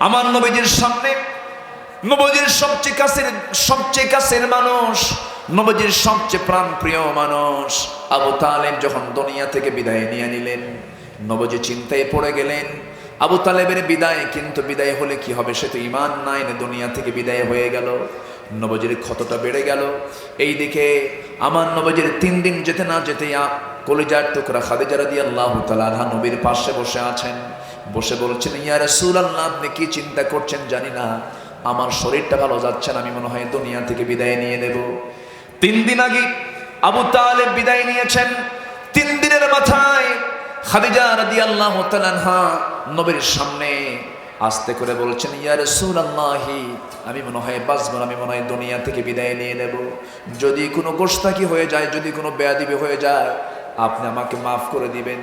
আমার নবীজির সামনে নবীজির সবচেয়ে কাছের মানুষ, নবীজির সবচেয়ে প্রাণপ্রিয় মানুষ আবু তালেব যখন দুনিয়া থেকে বিদায় নিয়ে নিলেন, নবীজি চিন্তায় পড়ে গেলেন। আবু তালেবের বিদায়, কিন্তু বিদায় হলে কি হবে? সে তো ঈমান নাই, না দুনিয়া থেকে বিদায় হয়ে গেল। নবীজির ক্ষতটা বেড়ে গেল। এইদিকে আমার নবীজির 3 দিন যেতে না যেতে কলিজার টুকরা খাদিজা রাদিয়াল্লাহু তাআলা আনহা নবীর পাশে বসে আছেন। বসে বলছেন, ইয়া রাসূলুল্লাহ, আপনি কি চিন্তা করছেন জানি না, আমার শরীরটা ভালো যাচ্ছে না, আমি মনে হয় দুনিয়া থেকে বিদায় নিয়ে নেব। 3 দিন আগে আবু তালেব বিদায় নিয়েছেন। 3 দিনের মাথায় খাদিজা রাদিয়াল্লাহু তাআলা আনহা নবীর সামনে আস্তে করে বলছেন, ইয়া রাসূলুল্লাহ, আমি মনে হয় বাঁচব না, আমি মনে হয় দুনিয়া থেকে বিদায় নিয়ে নেব। যদি কোনো গোশতাকি হয়ে যায়, যদি কোনো বেয়াদবি হয়ে যায়, আপনি আমাকে মাফ করে দিবেন।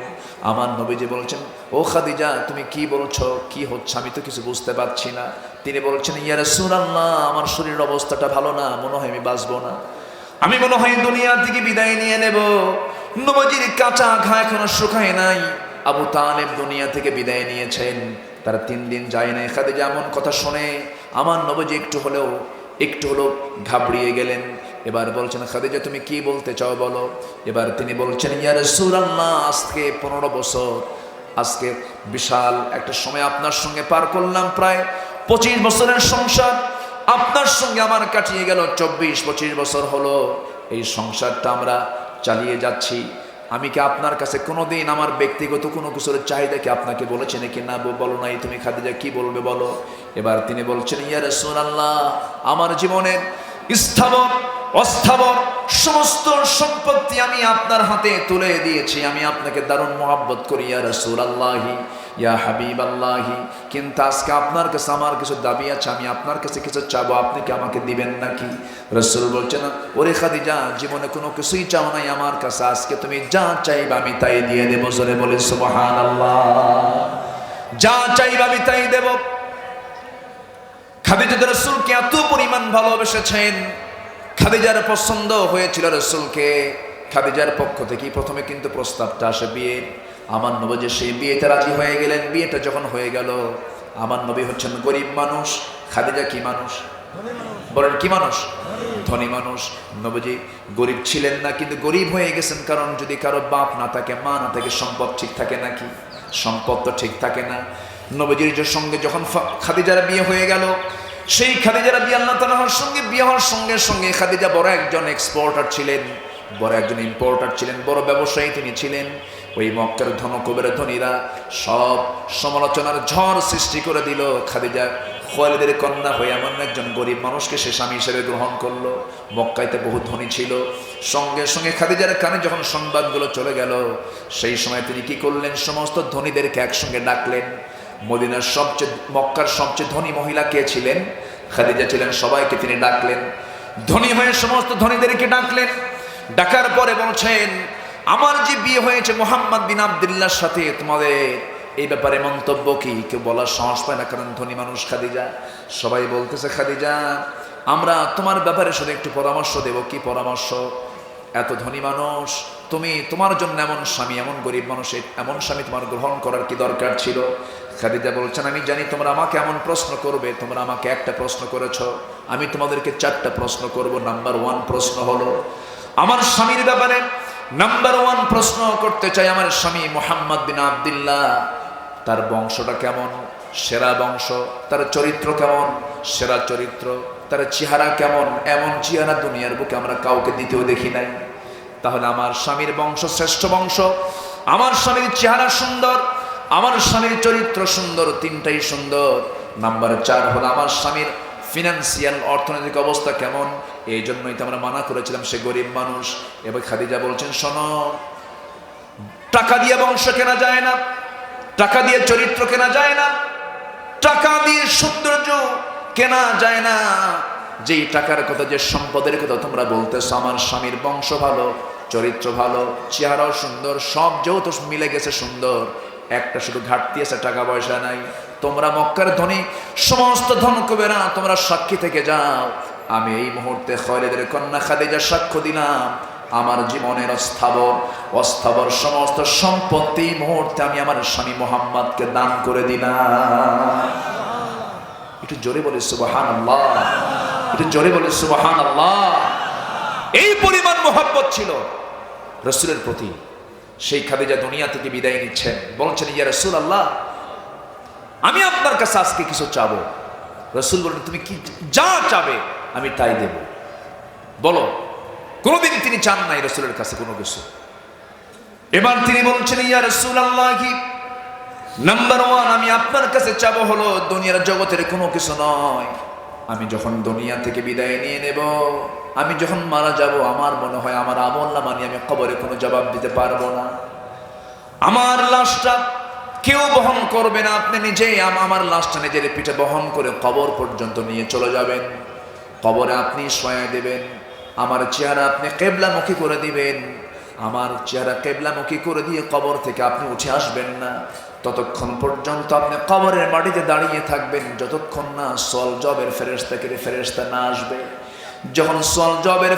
আমার নবীজি বলছেন, ও খাদিজা, তুমি কি বলছো, কি হচ্ছে, আমি তো কিছু বুঝতে পারছি না। তিনি বলছেন, ইয়া রাসূলুল্লাহ, আমার শরীরের অবস্থাটা ভালো না, মনে হয় আমি বাঁচবো না, আমি মনে হয় দুনিয়া থেকে বিদায় নিয়ে নেব। নবীজির কাঁচা ঘা এখনো শুকায় নাই। আবু তালেব দুনিয়া থেকে বিদায় নিয়েছেন, তার 3 দিন যায় নাই। খাদিজা এমন কথা শুনে আমার নবীজি একটু হলেও ঘাবড়িয়ে গেলেন। এবার বলছেন, খাদিজা, তুমি কি বলতে চাও বলো। এবার তিনি বলছেন, ইয়া রাসূলুল্লাহ, আজকে 15 বছর, আজকে বিশাল একটা সময় আপনার সঙ্গে পার করলাম, প্রায় 25 বছরের সংসার আপনার সঙ্গে আমার কাটিয়ে গেল। 24-25 বছর হলো এই সংসারটা আমরা চালিয়ে যাচ্ছি। আমি কি আপনার কাছে কোনোদিন আমার ব্যক্তিগত কোনো কিছুর চাহিদা কি আপনাকে বলেছি নাকি? না, বলো নাই। তুমি খাদিজা কি বলবে বলো। এবার তিনি বলছেন, ইয়া রাসূলুল্লাহ, আমার জীবনের স্থাবর অস্থাবর সমস্ত সম্পত্তি আমি আপনার হাতে তুলে দিয়েছি। আমি আপনাকে দারুণ মহব্বত করি ইয়া রাসূলুল্লাহ, ইয়া হাবিবাল্লাহ। কিন্তু আজকে আপনার কাছে আমার কিছু দাবি আছে, আমি আপনার কাছে কিছু চাবো, আপনি কি আমাকে দিবেন নাকি? রাসূল বলছেন, ওরে খাদিজা, জীবনে কোনো কিছুই চাও নাই আমার কাছে, আজকে তুমি যা চাইবা আমি তাই দিয়ে দেবো। জোরে বলে সুবহানাল্লাহ। যা চাইবা আমি তাই দেব। খাদিজা রাসূলকে এত পরিমাণ ভালোবেসেছেন, খাদিজার পছন্দ হয়েছিল রাসূলকে। খাদিজার পক্ষ থেকে প্রথমে কিন্তু প্রস্তাবটা আসে বিয়ের। আমার নবী সেই বিয়েতে রাজি হয়ে গেলেন। বিয়েটা যখন হয়ে গেল, আমার নবী হচ্ছেন গরিব মানুষ, খাদিজা কি মানুষ বলেন? কি মানুষ? ধনী মানুষ। নবীজি গরিব ছিলেন না, কিন্তু গরিব হয়ে গেছেন। কারণ যদি কারো বাপ না থাকে, মা না থাকে, সম্পদ ঠিক থাকে নাকি? সম্পদ তো ঠিক থাকে না। নবীজির সঙ্গে যখন খাদিজার বিয়ে হয়ে গেল, সেই খাদিজা রাদিয়াল্লাহু তাআলার সঙ্গে বিয়ে হওয়ার সঙ্গে সঙ্গে খাদিজা বড় একজন এক্সপোর্টার ছিলেন, বড় একজন ইম্পোর্টার ছিলেন, বড় ব্যবসায়ী তিনি ছিলেন। ওই মক্কার ধনকুবের ধনীরা সব সমালোচনার ঝড় সৃষ্টি করে দিল। খাদিজা খুয়াইলিদের কন্যা হয়ে এমন একজন গরিব মানুষকে সে স্বামী হিসেবে গ্রহণ করলো। মক্কাইতে বহু ধনী ছিল। সঙ্গে সঙ্গে খাদিজার কানে যখন সংবাদগুলো চলে গেল, সেই সময় তিনি কি করলেন? সমস্ত ধনীদেরকে একসঙ্গে ডাকলেন। মদিনার মক্কার সবচেয়ে ধনী মহিলা কে ছিলেন? খাদিজা ছিলেন। সবাইকে তিনি ডাকলেন, ধনী হয়ে সমস্ত ধনীদেরকে ডাকলেন। ডাকার পরে বলছেন, আমার যে বিয়ে হয়েছে মুহাম্মদ বিন আব্দুল্লাহর সাথে, তোমাদের এই ব্যাপারে মন্তব্য কি? কেউ বলার সাহস পায় না, কারণ ধনী মানুষ খাদিজা। সবাই বলতেছে, খাদিজা, আমরা তোমার ব্যাপারে শুধু একটু পরামর্শ দেব। কি পরামর্শ? এত ধনী মানুষ তুমি, তোমার জন্য এমন স্বামী, এমন গরিব মানুষের এমন স্বামী তোমার গ্রহণ করার কি দরকার ছিল? খাদিজা বলছেন, আমি জানি তোমরা আমাকে এমন প্রশ্ন করবে। তোমরা আমাকে একটা প্রশ্ন করেছ, আমি তোমাদেরকে 4টা প্রশ্ন করব। নাম্বার 1 প্রশ্ন হলো আমার স্বামীর ব্যাপারে। নাম্বার 1 প্রশ্ন করতে চাই, আমার স্বামী মুহাম্মদ বিন আব্দুল্লাহ, তার বংশটা কেমন? সেরা বংশ। তার চরিত্র কেমন? সেরা চরিত্র। তার চেহারা কেমন? এমন চেহারা দুনিয়ার বুকে আমরা কাউকে দ্বিতীয় দেখি নাই। তাহলে আমার স্বামীর বংশ শ্রেষ্ঠ বংশ, আমার স্বামীর চেহারা সুন্দর, আমার স্বামীর চরিত্র সুন্দর, 3টাই সুন্দর। নাম্বার 4 হলো আমার স্বামীর ফিনান্সিয়াল অর্থনৈতিক অবস্থা কেমন? এই জন্যই তো আমরা মানা করেছিলাম, সে গরিব মানুষ। এবার খাদিজা বলছেন, শোনো, টাকা দিয়ে বংশ কেনা যায় না, টাকা দিয়ে চরিত্র কেনা যায় না, টাকা দিয়ে সৌন্দর্য কেনা যায় না। যেই টাকার কথা, যে সম্পদের কথা তোমরা বলতেছো, আমার স্বামীর বংশ ভালো, চরিত্র ভালো, চেহারাও সুন্দর, সব যেহেতু মিলে গেছে সুন্দর, একটা শুধু ঘাটতি আছে, টাকা পয়সা নাই। তোমরা মক্কার ধনী সমস্ত ধনকুবেরা, তোমরা সাক্ষী থেকে যাও। আমি এই মুহূর্তে খুয়াইলিদের কন্যা খাদিজা সাক্ষ্য দিলাম, আমার জীবনের অস্থাবর সমস্ত সম্পত্তি মুহূর্তে আমি আমার স্বামী মুহাম্মদকে দান করে দিলাম। একটু জোরে বলে সুবহানাল্লাহ, একটু জোরে বলে সুবহানাল্লাহ। এই পরিমাণ মোহাব্বত ছিল রাসূলের প্রতি। সেই খাদিজা দুনিয়া থেকে বিদায় নিচ্ছেন, বলছেন ইয়া রাসূলুল্লাহ, আমি আপনার কাছে আজকে কিছু চাবো। রাসূল বললেন তুমি কি যা চাবে আমি তাই দেব, বলো। কোনদিন তিনি চান নাই রাসূলের কাছে কোনো কিছু। এবার তিনি বলছেন ইয়া রাসূলুল্লাহ, নাম্বার 1 আমি আপনার কাছে চাবো হলো দুনিয়ার জগতের কোনো কিছু নয়। আমি যখন দুনিয়া থেকে বিদায় নিয়ে নেব, আমি যখন মারা যাব, আমার মনে হয় আমার আমলনামা নিয়ে আমি কবরে কোনো জবাব দিতে পারবো না। আমার লাশটা কেউ বহন করবে না, আপনি নিজেই আমার লাশটা নিজের পিঠে বহন করে কবর পর্যন্ত নিয়ে চলে যাবেন। কবরে আপনি শোয়া দেবেন, আমার চেহারা আপনি কিবলামুখী করে দিবেন। আমার চেহারা কিবলামুখী করে দিয়ে কবর থেকে আপনি উঠে আসবেন না। ততক্ষণ পর্যন্ত আপনি কবরের মাটিতে দাঁড়িয়ে থাকবেন, যতক্ষণ না সল জবের ফেরেশতা না আসবে। যখন সল জবের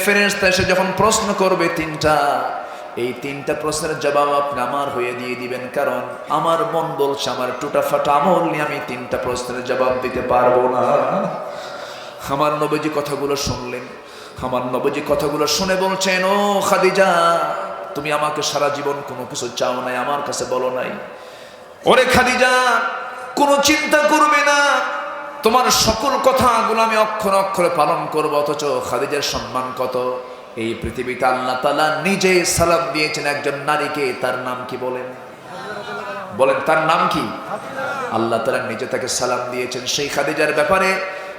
ফেরেশতা এসে যখন প্রশ্ন করবে তিনটা, এই তিনটা প্রশ্নের জবাব আপনি আমার হয়ে দিয়ে দিবেন। কারণ আমার মন বলছে আমার টুটা ফাটা আমল নিয়ে আমি তিনটা প্রশ্নের জবাব দিতে পারবো না। আমার নবীজি কথাগুলো শুনলেন, আমার নবীজি কথাগুলো শুনে বলছেন, ও খাদিজা, তুমি আমাকে সারা জীবন কোনো কিছু চাও নাই, আমার কাছে বলো নাই। ওরে খাদিজা, কোনো চিন্তা করবে না, তোমার সকল কথাগুলো আমি অক্ষরে অক্ষরে পালন করব। অথচ খাদিজার সম্মান কত! এই পৃথিবীতে আল্লাহ তাআলা নিজে সালাম দিয়েছেন একজন নারীকে, তার নাম কি বলেন? বলেন তার নাম কি? আল্লাহ তাআলা নিজে তাকে সালাম দিয়েছেন। সেই খাদিজার ব্যাপারে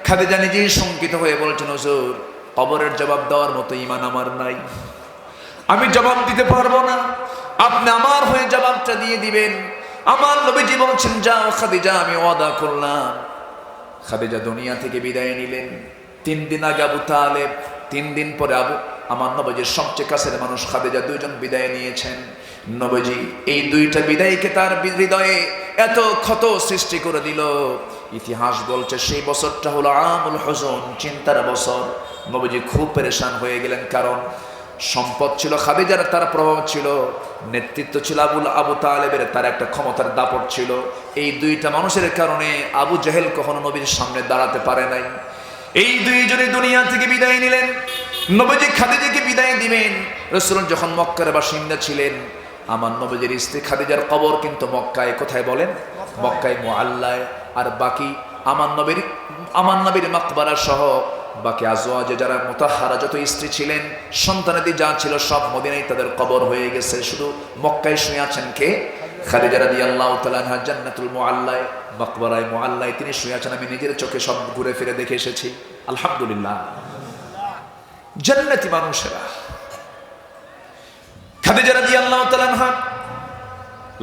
খাদিজা নিজেই শঙ্কিত হয়ে বলছেন, হুজুর, কবরের জবাব দেওয়ার মতো ঈমান আমার নাই, আমি জবাব দিতে পারবো না, আপনি আমার হয়ে জবাবটা দিয়ে দিবেন। আমার নবীজি বলছেন, যাও খাদিজা, আমি ওয়াদা করলাম। খাদিজা দুনিয়া থেকে বিদায় নিলেন। 3 দিন আগে আবু তালেব, 3 দিন পরে আমার নবীজির সবচেয়ে কাছের মানুষ খাদিজা, 2 জন বিদায় নিয়েছেন। নবীজি এই 2টা বিদায়কে তার হৃদয়ে এত ক্ষত সৃষ্টি করে দিল। ইতিহাস বলছে সেই বছরটা হলো আমুল হুজুন, চিন্তার বছর। নবীজি খুব পেরেশান হয়ে গেলেন, কারণ সম্পদ ছিল খাদিজার, তার প্রভাব ছিল, নেতৃত্ব ছিল আবু তালেবের, তার একটা ক্ষমতার দাপট ছিল। এই 2টা মানুষের কারণে আবু জেহেল কখনো নবীর সামনে দাঁড়াতে পারে নাই। এই 2 জনই দুনিয়া থেকে বিদায় নিলেন। নবীজি খাদিজাকে বিদায় দিবেন। রাসূল যখন মক্কার বাসিন্দা ছিলেন, আমার নবীজির স্ত্রী খাদিজার কবর কিন্তু মক্কায়, কোথায় বলেন? মক্কায় মুআল্লায়। আর বাকি আমার নবীর মাকবারা সহ বাকি আজওয়াজে যারা মুতাহহারা যত স্ত্রী ছিলেন, সন্তানাদি যা ছিল, সব মদিনায় তাদের কবর হয়ে গেছে। শুধু মক্কায় শুয়ে আছেন কে? খাদিজা রাদিয়াল্লাহু তাআলা আনহা জান্নাতুল মুআল্লায়, মাকবারায় মুআল্লায় তিনি শুয়ে আছেন। আমি নিজের চোখে সব ঘুরে ফিরে দেখে এসেছি, আলহামদুলিল্লাহ। জান্নাতি মানুষেরা। খাদিজা রাদিয়াল্লাহু তাআলা আনহা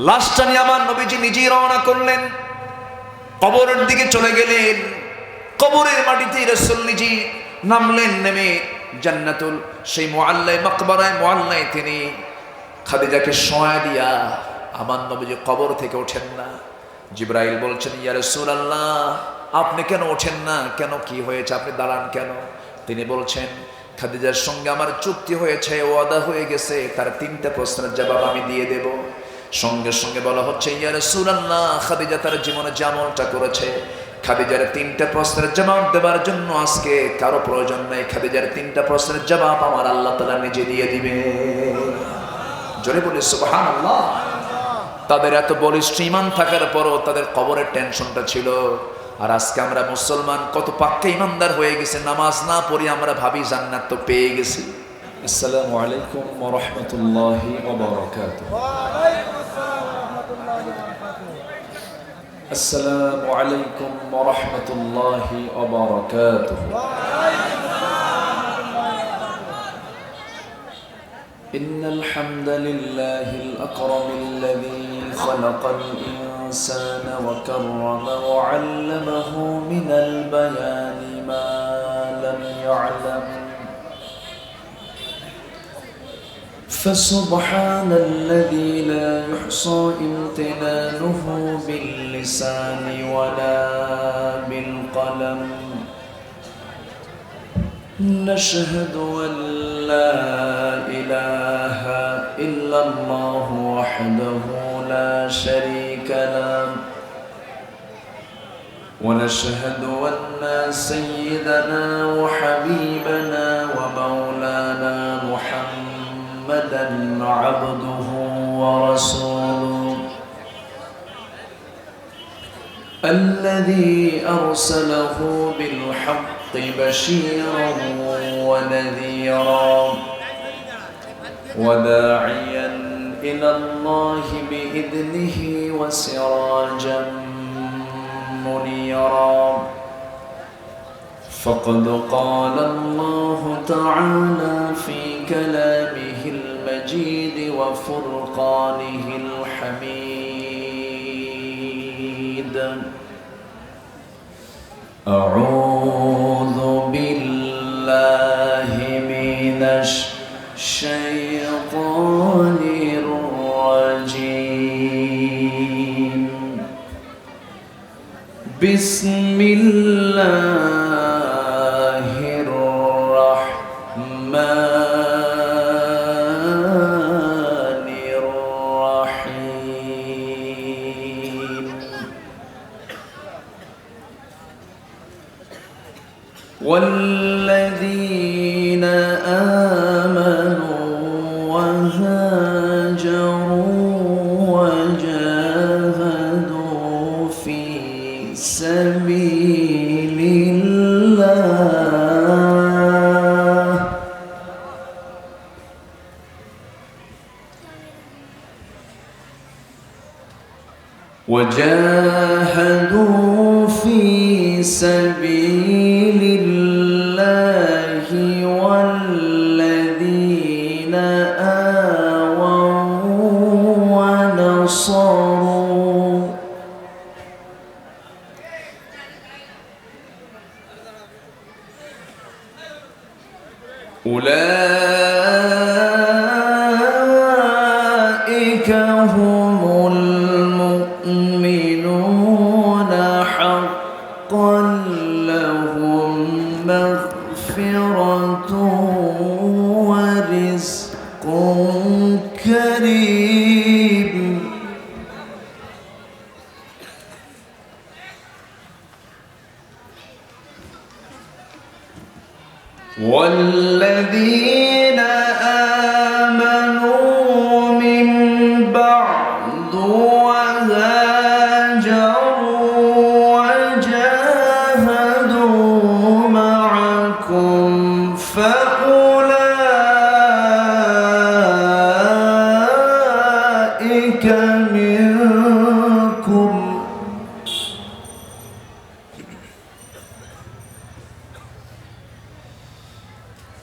লাশটা নিয়ে আমার নবীজি নিজেই রওনা করলেন, কবরের দিকে চলে গেলেন। কবরের মাটিতে রাসূল নিজে নামলেন, নেমে জান্নাতুল সেই মুআল্লায়, মাকবারায় মুআল্লায় তিনি খাদিজাকে শোয়া দিয়া আমার নবীজি কবর থেকে ওঠেন না। জিবরাইল বলছেন, ইয়া রাসূলুল্লাহ, আপনি কেন ওঠেন না? কেন, কি হয়েছে? আপনি দাঁড়ান কেন? তিনি বলছেন, খাদিজার সঙ্গে আমার চুক্তি হয়েছে, ওয়াদা হয়ে গেছে, তার 3টা প্রশ্নের জবাব আমি দিয়ে দেব। সঙ্গে সঙ্গে বলা হচ্ছে, ইয়া রাসূলুল্লাহ, খাদিজা তার জীবনে যে আমলটা করেছে, খাদিজার 3টা প্রশ্নের জবাব দেবার জন্য আজকে কারো প্রয়োজন নাই। খাদিজার 3টা প্রশ্নের জবাব আমার আল্লাহ তাআলা নিজে দিয়ে দিবে। জোরে বলে সুবহানাল্লাহ। তাদের এত বলিষ্ঠ ঈমান থাকার পরও তাদের কবরের টেনশনটা ছিল। আর আজকে আমরা মুসলমান কত পাক্কা ঈমানদার হয়ে গেছে, নামাজ না পড়ি আমরা ভাবি জান্নাত তো পেয়ে গেছি। আসসালামু আলাইকুম ওয়া রাহমাতুল্লাহি ওয়া বারাকাতুহু। আসসালামু আলাইকুম ওয়া রাহমাতুল্লাহি ওয়া বারাকাতুহু। ইন্নাল হামদালিল্লাহিল আকরামিল্লাযী খালাকাল ইনসানা ওয়া কাররামা ওয়া 'আল্লামাহু মিনাল বায়ানি মা লাম يعلم فسبحان الذي لا يحصى امتنانه باللسان ولا بالقلم نشهد أن لا إله إلا الله وحده لا شريك له ونشهد أن سيدنا وحبيبنا ومولانا محمدا عبده ورسوله الذي أرسله بالحق بشيرا ونذيرا وداعيا إلى الله بإذنه وسراجا منيرا فقد قال الله تعالى في كلامه المجيد وفرقانه الحميد أعوذ بالله من الشيطان الرجيم بسم الله الرحمن الرحيم والذين آمنوا وهاجروا وجاهدوا في سبيل الله والذين آووا ونصروا أولئك هم المؤمنون حقا لهم مغفرة ورزق كريم والذين آمنوا من بعد وهاجروا وجاهدوا معكم فأولئك منكم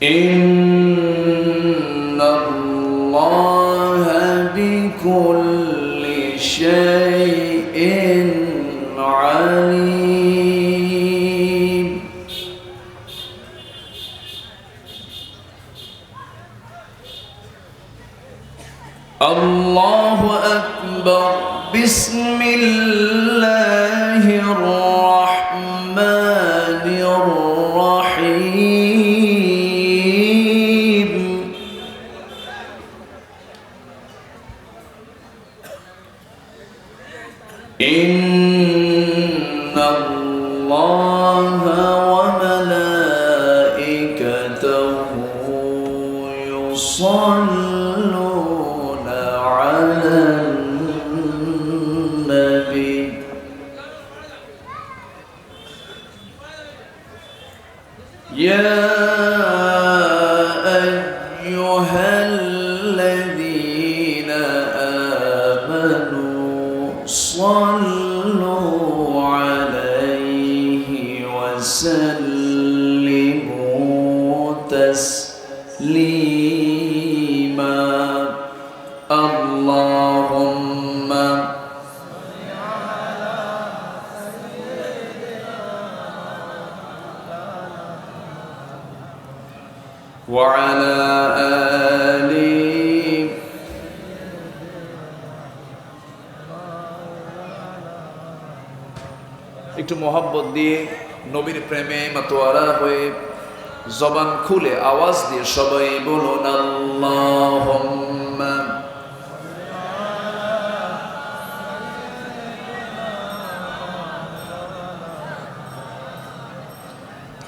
إن الله بكل شيء عليم الله أكبر بسم الله الرحمن الرحيم إن الله وملائكته يصلون على النبي يا أيها الذين آمنوا صلوا عليه وسلموا تسليما اللهم وعلى آله একটু মোহাব্বত দিয়ে নবীর প্রেমে মাতোয়ারা হয়ে জবান খুলে আওয়াজ দিয়ে সবাই বলুন আল্লাহুম্মা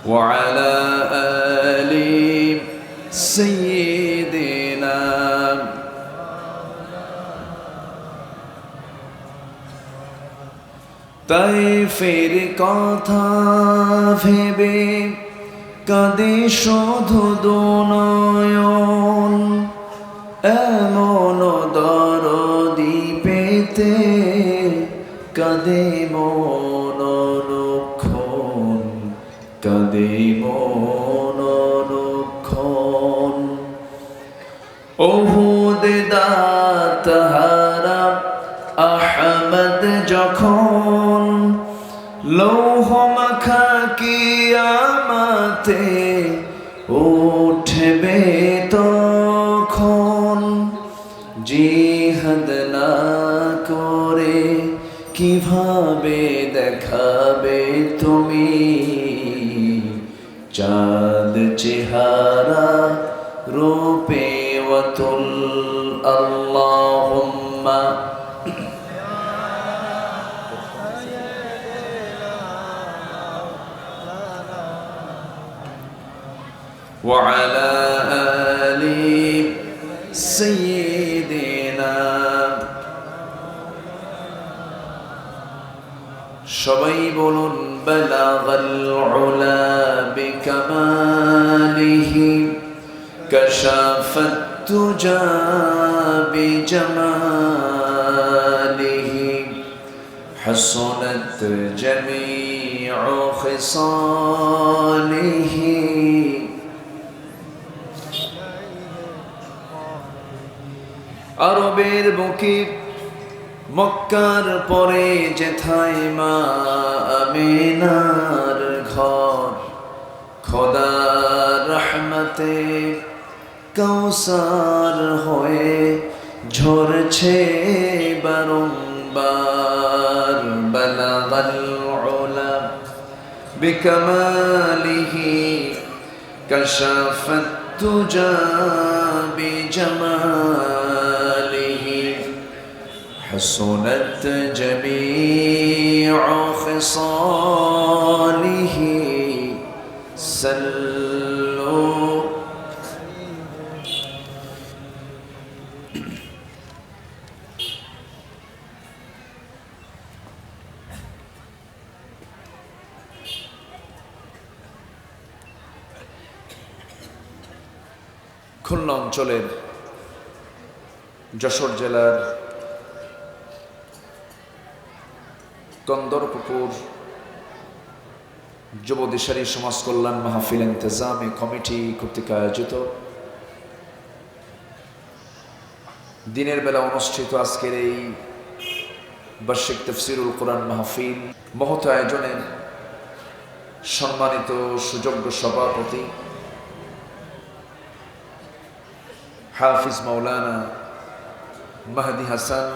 وعلى آل سيدنا তাইফের কথা ভেবে কাঁদে শুধু দুনয়ন, এমন দরদি পেতে কাঁদে মন অনুক্ষণ, কাঁদে মন অনুক্ষণ। ওহুদ দাতাহারা আহমদ যখন লৌহ মাখা কিয়ামতে উঠবে তখন, জিহাদ না করে কিভাবে দেখাবে তুমি চাঁদ চেহারা রূপে ওয়াতুল। আল্লাহুম্মা وعلى آل سيدنا। সবাই বলুন বালাগাল উলা বিকামালিহি কাশাফাত তুজা বিজামালিহি হাসানাত জামিউ খিসালিহি। আরবের বুকে মক্কার পরে যেথায় মা আমিনার ঘর, খোদার রহমতে কাউসার হয়ে ঝরছে বারংবার। বালাগাল উলা বিকামালিহি কাশাফাত তুজা বিজামালিহি حسنت جميع خصاله صلوا খুলনা অঞ্চলের যশোর জেলার কন্দরপুকুর যুব দিশারি সমাজ কল্যাণ মাহফিল ইন্তেজামী কমিটি কর্তৃক আয়োজিত দিনের বেলা অনুষ্ঠিত আজকের এই বার্ষিক তাফসীরুল কোরআন মাহফিল মহৎ আয়োজনের সম্মানিত সুযোগ্য সভাপতি হাফিজ মাওলানা মাহদি হাসান,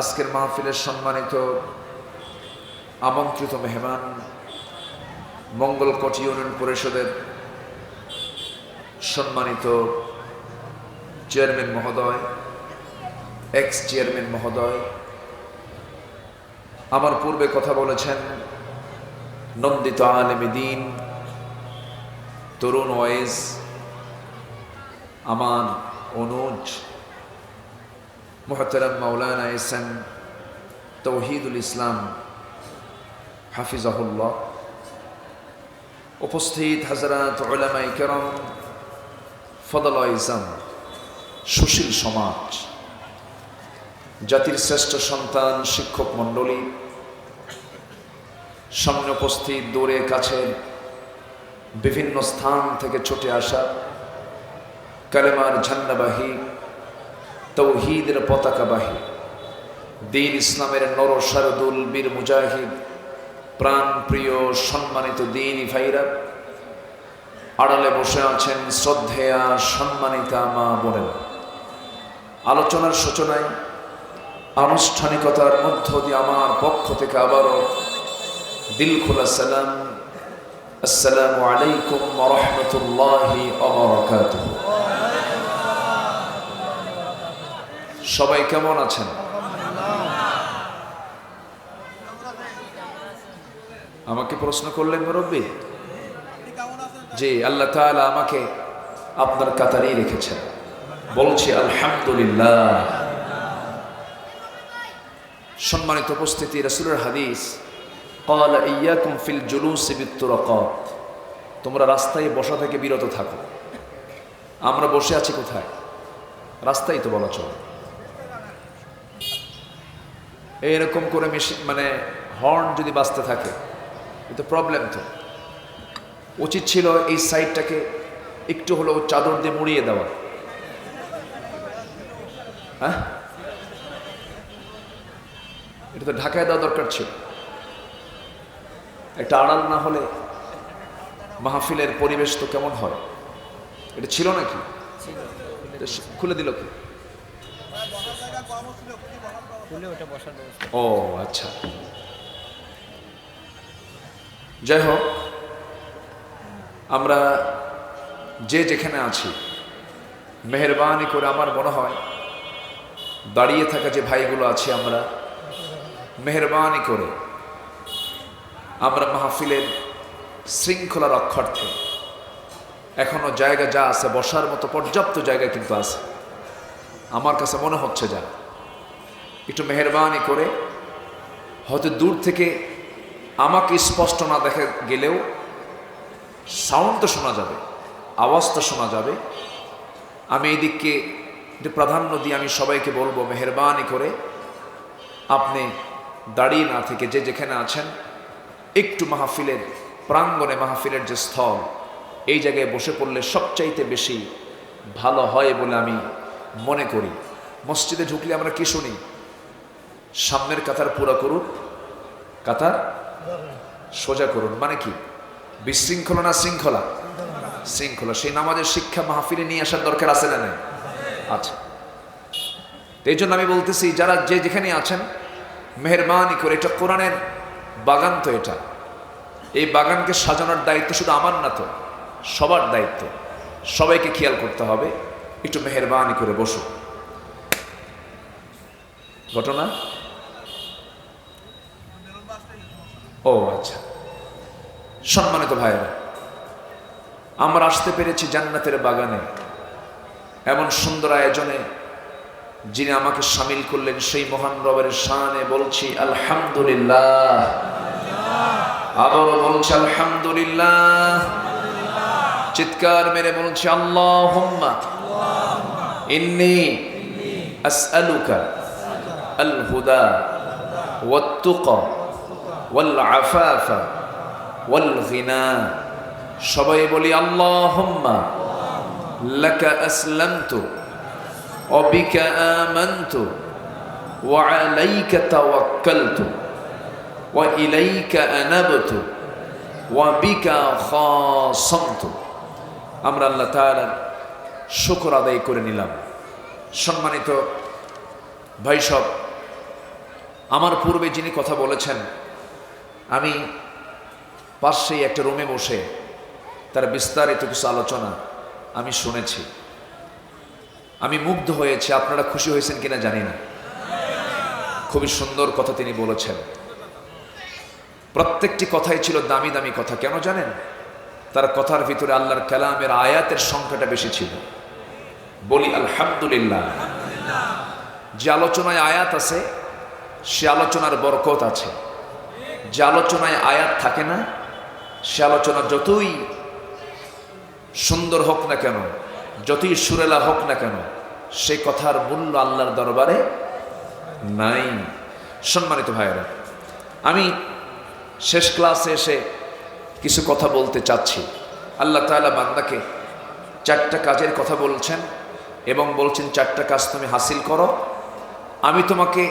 আজকের মাহফিলের সম্মানিত আমন্ত্রিত মেহমান মঙ্গলকোট ইউনিয়ন পরিষদের সম্মানিত চেয়ারম্যান মহোদয়, এক্স চেয়ারম্যান মহোদয়, আমার পূর্বে কথা বলেছেন নন্দিত আলেমে দ্বীন, তরুণ ওয়াইজ, আমার অনুজ মুহতারাম মাওলানা এসএম তৌহিদুল ইসলাম হাফিজাহুল্লাহ, উপস্থিত হাজরাত উলামায়ে কেরাম, ফদল ইসলাম, সুশীল সমাজ, জাতির শ্রেষ্ঠ সন্তান, শিক্ষক মণ্ডলী, সামনে উপস্থিত দূরে কাছে বিভিন্ন স্থান থেকে ছুটে আসা কালেমার ঝান্ডাবাহী, তৌহিদের পতাকাবাহী, দ্বীন ইসলামের নর শারদুল বীর মুজাহিদ, প্রাণ প্রিয় সম্মানিত দ্বীনি ভাইরা, আড়ালে বসে আছেন শ্রদ্ধেয়া সম্মানিতা মা বোনেরা। আলোচনার সূচনায় আনুষ্ঠানিকতার মধ্য দিয়ে আমার পক্ষ থেকে আবারও দিল খোলা সালাম, আসসালামু আলাইকুম ওয়া রাহমাতুল্লাহি ওয়া বারাকাতুহু। সবাই কেমন আছেন? আমাকে প্রশ্ন করলেন মুরব্বী? জি, আল্লাহ তাআলা আমাকে আপনার কাতারেই রেখেছেন। বলছি আলহামদুলিল্লাহ। সম্মানিত উপস্থিতি, রাসূলের হাদিস, ক্বালা ইয়্যাকুম ফিল জুলুসি বিত-তুরাকাত, তোমরা রাস্তায় বসা থেকে বিরত থাকো। আমরা বসে আছি কোথায়? রাস্তায় তো বলা চলে। এরকম করে মানে হর্ন যদি বাজতে থাকে এটা প্রবলেম। তো উচিত ছিল এই সাইডটাকে একটু হলেও চাদর দিয়ে মুড়িয়ে দেওয়া। হ্যাঁ, এটা তো ঢাকায় দেওয়া দরকার ছিল। একটা আড়াল না হলে মাহফিলের পরিবেশ তো কেমন হয়? এটা ছিল নাকি? খুলে দিল কি? ও আচ্ছা, যাই হোক, আমরা যে যেখানে আছি মেহেরবানি করে, আমার মনে হয় দাঁড়িয়ে থাকা যে ভাইগুলো আছি, আমরা মেহেরবানি করে আমরা মাহফিলের শৃঙ্খলা রক্ষার্থে এখনো জায়গা যা আছে, বসার মতো পর্যাপ্ত জায়গা কিন্তু আছে আমার কাছে মনে হচ্ছে। যা একটু মেহেরবানি করে, হয়তো দূর থেকে আমাকে স্পষ্ট না দেখা গেলেও সাউন্ড তো শোনা যাবে, আওয়াজ তো শোনা যাবে। আমি এই দিককে একটু প্রাধান্য দিয়ে আমি সবাইকে বলবো, মেহেরবানি করে আপনি দাঁড়িয়ে না থেকে যে যেখানে আছেন একটু মাহফিলের প্রাঙ্গণে, মাহফিলের যে স্থল, এই জায়গায় বসে পড়লে সবচাইতে বেশি ভালো হয় বলে আমি মনে করি। মসজিদে ঢুকলে আমরা কি শুনি? সামনের কাতার পুরা করুন, কাতার সোজা করুন। মানে কি? বিশৃঙ্খলা না শৃঙ্খলা? শৃঙ্খলা। সেই নামাজের শিক্ষা মাহফিলে নিয়ে আসার দরকার আছে না? আচ্ছা, এই জন্য আমি বলতেছি, যারা যে যেখানে আছেন মেহেরবানি করে, এটা কোরআনের বাগান। তো এটা, এই বাগানকে সাজানোর দায়িত্ব শুধু আমার না, তো সবার দায়িত্ব। সবাইকে খেয়াল করতে হবে। একটু মেহেরবানি করে বসো। ঘটনা? ও আচ্ছা, সম্মানিত ভাইয়েরা, আমরা আসতে পেরেছি জান্নাতের বাগানে। এমন সুন্দর আয়োজনে যিনি আমাকে শামিল করলেন, সেই মহান রবের শানে বলছি আলহামদুলিল্লাহ। আবারও বলছি আলহামদুলিল্লাহ। চিৎকার মেরে বলছি আল্লাহুম্মা ইন্নী আসআলুকা আল হুদা ওয়াত তুকা ওয়াল আফাফা ওয়াল গিনা। সবাই বলি আল্লাহুম্মা লাকা আসলামতু ওয়া বিকা আমানতু ওয়া আলাইকা তাওয়াক্কালতু ওয়া ইলাইকা আনাবতু ওয়া বিকা খাসামতু। আমরা আল্লাহ তাআলার শুকর আদায় করে নিলাম। সম্মানিত ভাই সব, আমার পূর্বে যিনি কথা বলেছেন, আমি পাশেই একটা রুমে বসে তার বিস্তারিত কিছু আলোচনা আমি শুনেছি। আমি মুগ্ধ হয়েছি। আপনারা খুশি হয়েছেন কিনা জানি না। খুবই সুন্দর কথা তিনি বলেছেন। প্রত্যেকটি কথাই ছিল দামি দামি কথা। কেন জানেন? তার কথার ভিতরে আল্লাহর কালামের আয়াতের সংখ্যাটা বেশি ছিল। বলি আলহামদুলিল্লাহ। যে আলোচনায় আয়াত আছে সে আলোচনার বরকত আছে। যে আলোচনায় আয়াত থাকে না সে আলোচনা যতই সুন্দর হোক না কেন, যতই সুরেলা হোক না কেন, সে কথার মূল্য আল্লাহর দরবারে নাই। সম্মানিত ভাইয়েরা, আমি শেষ ক্লাসে এসে কিছু কথা বলতে চাচ্ছি। আল্লাহ তাআলা বান্দাকে 4টা কাজের কথা বলছেন এবং বলছেন 4টা কাজ তুমি হাসিল করো, আমি তোমাকে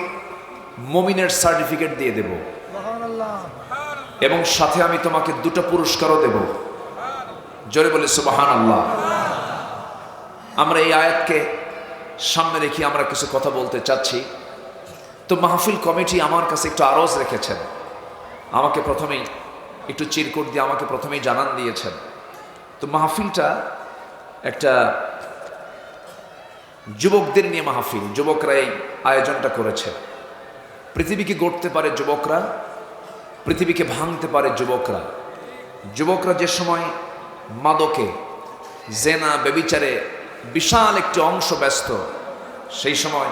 মুমিনের সার্টিফিকেট দিয়ে দেব এবং সাথে আমি তোমাকে 2টা পুরস্কারও দেব। জোরে বলে সুবহানাল্লাহ। আমরা এই আয়াতকে সামনে রেখে আমরা কিছু কথা বলতে চাচ্ছি। তো মাহফিল কমিটি আমার কাছে একটু আরজ রেখেছেন। আমাকে প্রথমেই একটু চিরকুট দিয়ে আমাকে প্রথমেই জানান দিয়েছেন। তো মাহফিলটা একটা যুবকদের নিয়ে মাহফিল। যুবকরা এই আয়োজনটা করেছে। পৃথিবীকে গড়তে পারে যুবকরা, পৃথিবীকে ভাঙতে পারে যুবকরা। যুবকরা যে সময় মাদকে, জেনা, ব্যভিচারে বিশাল একটি অংশ ব্যস্ত, সেই সময়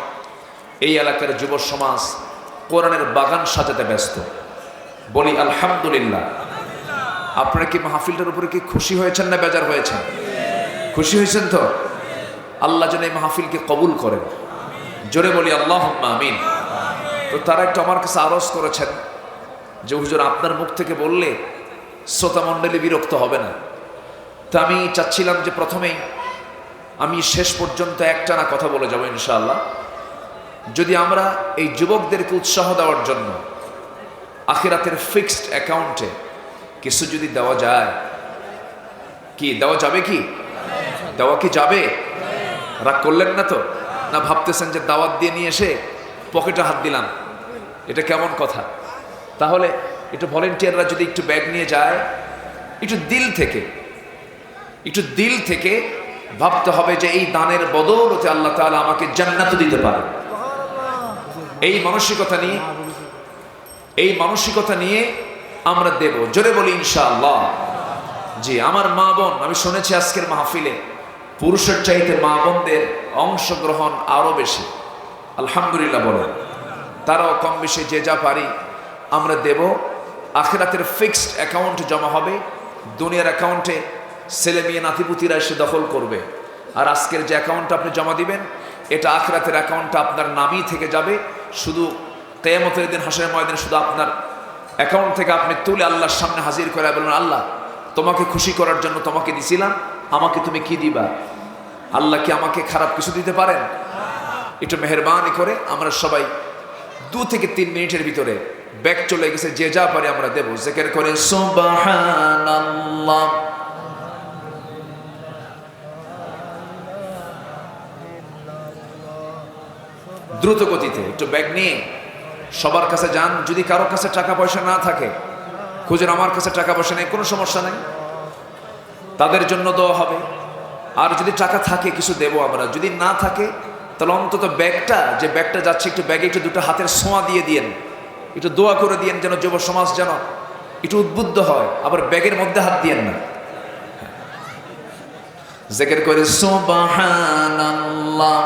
এই এলাকার যুব সমাজ কোরআনের বাগান সাজাতে ব্যস্ত। বলি আলহামদুলিল্লাহ। আপনারা কি মাহফিলটার উপরে কি খুশি হয়েছেন না বেজার হয়েছেন? খুশি হয়েছেন তো? আল্লাহ যেন এই মাহফিলকে কবুল করেন। জোরে বলি আল্লাহুম্মা আমিন। তো তারা একটু আমার কাছে আরজ করেছেন যে হুজুর, আপনার মুখ থেকে বললে শ্রোতা মণ্ডলী বিরক্ত হবে না। তা আমি চাচ্ছিলাম যে প্রথমেই আমি শেষ পর্যন্ত একটানা কথা বলে যাব ইনশাআল্লাহ। যদি আমরা এই যুবকদেরকে উৎসাহ দেওয়ার জন্য আখিরাতের ফিক্সড অ্যাকাউন্টে কিছু যদি দেওয়া যায়, কি দেওয়া যাবে? কি দেওয়া কি যাবে? রাগ করলেন না তো? না ভাবতেছেন যে দাওয়াত দিয়ে নিয়ে এসে পকেটে হাত দিলাম, এটা কেমন কথা? তাহলে একটু ভলেন্টিয়াররা যদি একটু ব্যাগ নিয়ে যায়, একটু দিল থেকে ভাবতে হবে যে এই দানের বদৌলতে আল্লাহ তাআলা আমাকে জান্নাত দিতে পারে। এই মানসিকতা নিয়ে আমরা দেব। জোরে বলি ইনশাআল্লাহ। জি, আমার মা বোন, আমি শুনেছি আজকের মাহফিলে পুরুষের চাইতে মা বোনদের অংশগ্রহণ আরো বেশি। আলহামদুলিল্লাহ বলেন। তারাও কম বেশি যে যা পারি আমরা দেব। আখিরাতের ফিক্সড অ্যাকাউন্ট জমা হবে, দুনিয়ার অ্যাকাউন্টে ছেলে মেয়ে নাতিপুতিরা এসে দখল করবে। আর আজকের যে অ্যাকাউন্ট আপনি জমা দিবেন, এটা আখিরাতের অ্যাকাউন্টটা আপনার নামই থেকে যাবে। শুধু কিয়ামতের দিন, হাসরের ময়দানে শুধু আপনার অ্যাকাউন্ট থেকে আপনি তুলে আল্লাহর সামনে হাজির করে বলবেন, আল্লাহ তোমাকে খুশি করার জন্য তোমাকে দিছিলাম, আমাকে তুমি কি দিবা? আল্লাহ কি আমাকে খারাপ কিছু দিতে পারেন? একটু মেহেরবানি করে আমরা সবাই 2 থেকে 3 মিনিটের ভিতরে ব্যাগ চলে গেছে, যে যা পারে আমরা দেব। জিকির করে সুবহানাল্লাহ। দ্রুত গতিতে একটু ব্যাগ নিয়ে সবার কাছে যান। যদি কারো কাছে টাকা পয়সা না থাকে, খুঁজেন আমার কাছে টাকা পয়সা নেই, কোনো সমস্যা নেই, তাদের জন্য দেওয়া হবে। আর যদি টাকা থাকে কিছু দেব আমরা, যদি না থাকে তাহলে অন্তত যে ব্যাগটা যাচ্ছে, একটু ব্যাগে একটু 2টা হাতের ছোঁয়া দিয়ে দিয়েন, একটু দোয়া করে দিয়েন যেন যুব সমাজ যেন একটু উদ্বুদ্ধ হয়। আবার ব্যাগের মধ্যে হাত দিয়েন না। জিকির করে সুবহানাল্লাহ।